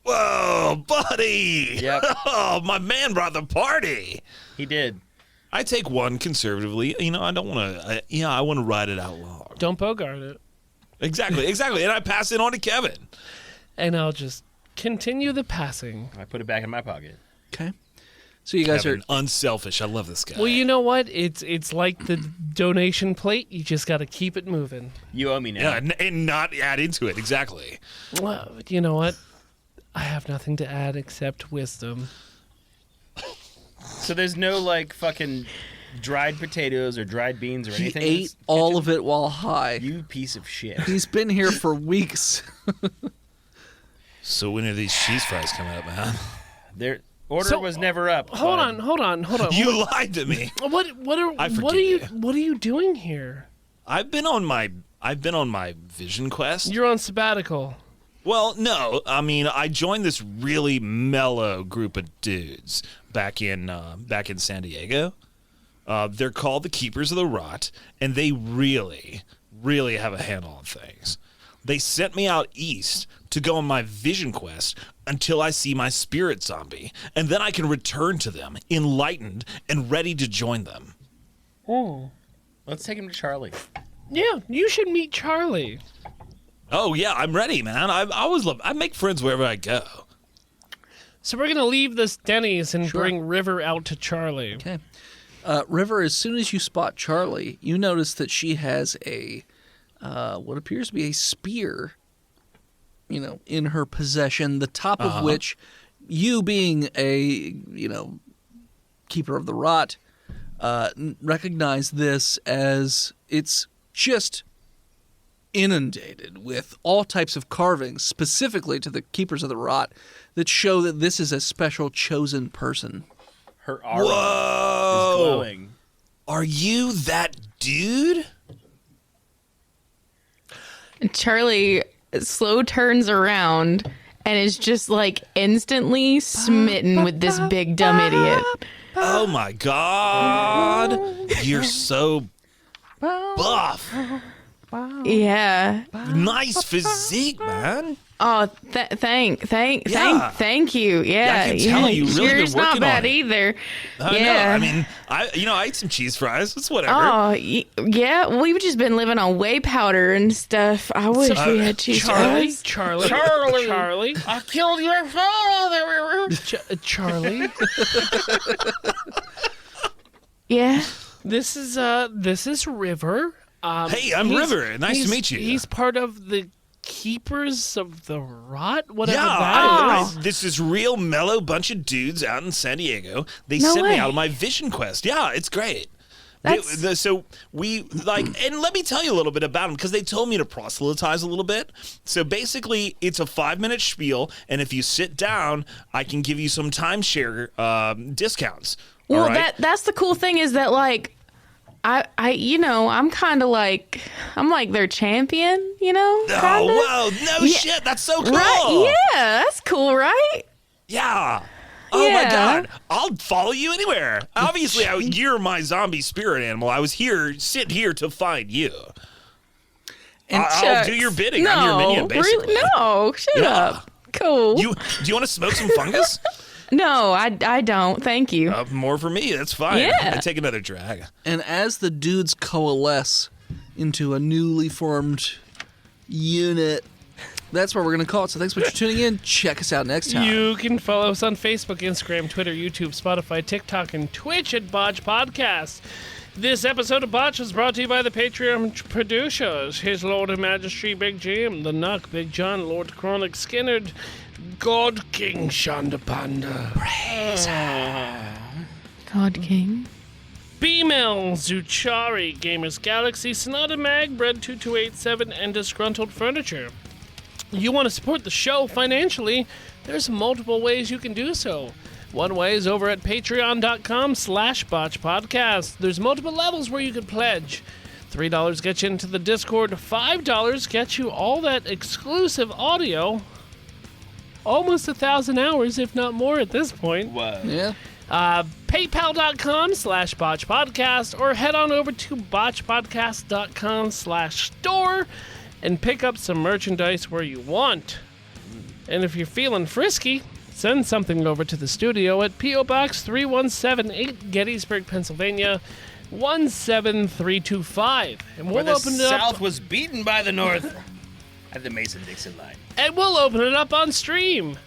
Whoa, buddy! Yep. Oh, my man brought the party. He did. I take one conservatively. You know, I don't want to. I want to ride it out long. Don't bogart it. Exactly. And I pass it on to Kevin. And I'll just continue the passing. I put it back in my pocket. Okay. So you guys Kevin, unselfish. I love this guy. Well, you know what? It's like the donation plate. You just got to keep it moving. You owe me now. Yeah, and not add into it. Exactly. Well, you know what? I have nothing to add except wisdom. So there's no like fucking dried potatoes or dried beans or he anything. ate all of it while high. You piece of shit. He's been here for weeks. So when are these cheese fries coming up, man? Their order So, was never up. Hold bud. on. You lied to me. I forgive you. What are you doing here? I've been on my vision quest. You're on sabbatical. Well, no, I mean I joined this really mellow group of dudes back in San Diego. They're called the Keepers of the Rot, and they really, really have a handle on things. They sent me out east to go on my vision quest until I see my spirit zombie, and then I can return to them, enlightened and ready to join them. Oh. Let's take him to Charlie. Yeah, you should meet Charlie. Oh yeah, I'm ready, man. I always love. I make friends wherever I go. So we're gonna leave this Denny's and Sure. bring River out to Charlie. Okay. River, as soon as you spot Charlie, you notice that she has a what appears to be a spear, in her possession, the top of which, you being a, keeper of the rot, recognize this as it's just inundated with all types of carvings, specifically to the Keepers of the Rot, that show that this is a special chosen person. Her aura Whoa! is glowing. Are you that dude? Charlie slow turns around and is just like instantly smitten with this big dumb idiot. Oh my god! You're so buff. Yeah. Nice physique, man. Oh, thank you. Yeah, I can tell you really been yours not working bad on it. either. I yeah. know. I mean, I ate some cheese fries. It's whatever. Oh, yeah. We've just been living on whey powder and stuff. I wish we had cheese fries. Charlie. I killed your father. Charlie. Yeah. This is River. Hey, I'm River. Nice to meet you. He's part of the Keepers of the Rot, whatever Yeah, that is. this is real mellow bunch of dudes out in San Diego. They No sent me way. out on my vision quest. Yeah, it's great. That's- So we and let me tell you a little bit about them because they told me to proselytize a little bit. So basically, it's a 5-minute spiel, and if you sit down, I can give you some timeshare discounts. Well, all right? that's the cool thing is that like I'm kind of like I'm like their champion, kinda. Oh, whoa, no Yeah. shit, that's so cool. Right? Yeah, that's cool, right? Yeah. Oh my Yeah. god, I'll follow you anywhere. Obviously, you're my zombie spirit animal. I was sitting here to find you. And I'll do your bidding. I'm your minion, basically. Really? No, shut Yeah. up. Cool. Do you want to smoke some fungus? No, I don't. Thank you. More for me. That's fine. Yeah. I take another drag. And as the dudes coalesce into a newly formed unit, That's where we're going to call it. So thanks so much for tuning in. Check us out next time. You can follow us on Facebook, Instagram, Twitter, YouTube, Spotify, TikTok, and Twitch at Botched Podcast. This episode of Botch was brought to you by the Patreon producers, His Lord and Majesty Big Jim, The Nuck, Big John, Lord Chronic Skinnerd, God King Shondapanda, God King. B-Mel, Zuchari, Gamers Galaxy, Sonata Mag, Bread2287, and Disgruntled Furniture. You want to support the show financially? There's multiple ways you can do so. One way is over at patreon.com/botchpodcast. There's multiple levels where you can pledge. $3 gets you into the Discord. $5 gets you all that exclusive audio. Almost 1,000 hours, if not more at this point. Whoa. Yeah. PayPal.com/botchpodcast, or head on over to botchpodcast.com/store and pick up some merchandise where you want. And if you're feeling frisky, send something over to the studio at P.O. Box 3178, Gettysburg, Pennsylvania, 17325. And Where we'll the open it up. South was beaten by the North at the Mason-Dixon line. And we'll open it up on stream.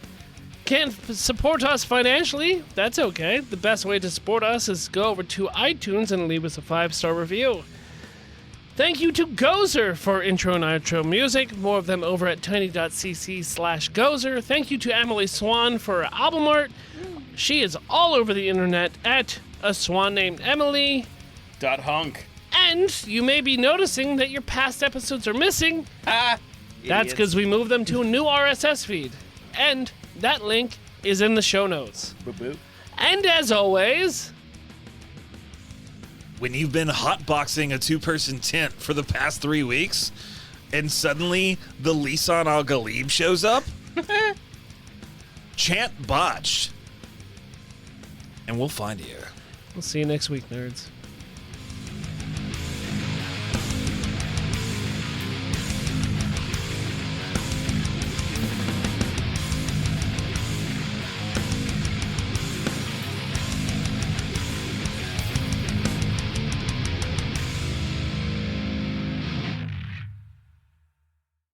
Can't support us financially? That's okay. The best way to support us is go over to iTunes and leave us a 5-star review. Thank you to Gozer for intro and outro music. More of them over at tiny.cc/Gozer. Thank you to Emily Swan for album art. She is all over the internet at a swan named Emily. .honk. And you may be noticing that your past episodes are missing. That's Idiots. because we moved them to a new RSS feed. And that link is in the show notes. Boop, boop. And as always, When you've been hotboxing a 2-person tent for the past 3 weeks, and suddenly the Lisan Al Ghalib shows up, chant Botched, and we'll find you. we'll see you next week, nerds.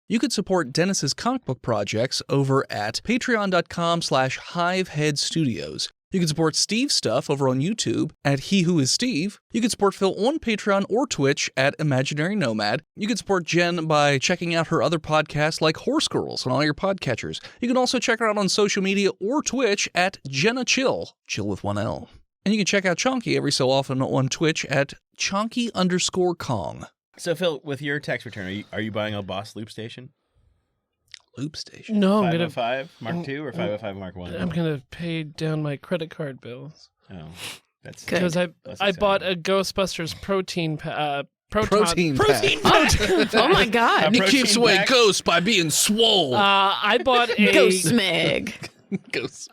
You could support Dennis's comic book projects over at patreon.com/hiveheadstudios. You can support Steve's stuff over on YouTube at He Who Is Steve. You can support Phil on Patreon or Twitch at Imaginary Nomad. You can support Jen by checking out her other podcasts like Horse Girls on all your podcatchers. You can also check her out on social media or Twitch at Jenna Chill, chill with one L. And you can check out Chonky every so often on Twitch at Chonky_Kong. So, Phil, with your tax return, are you buying a Boss Loop Station? Loop Station. No, I'm gonna 505 Mark II or 505 Mark I? I'm gonna pay down my credit card bills Oh, that's Good. because I exciting. bought a Ghostbusters protein Protein pack. Oh my God. He protein keeps away pack. ghosts by being swole. I bought a Ghost Smeg. Ghosts.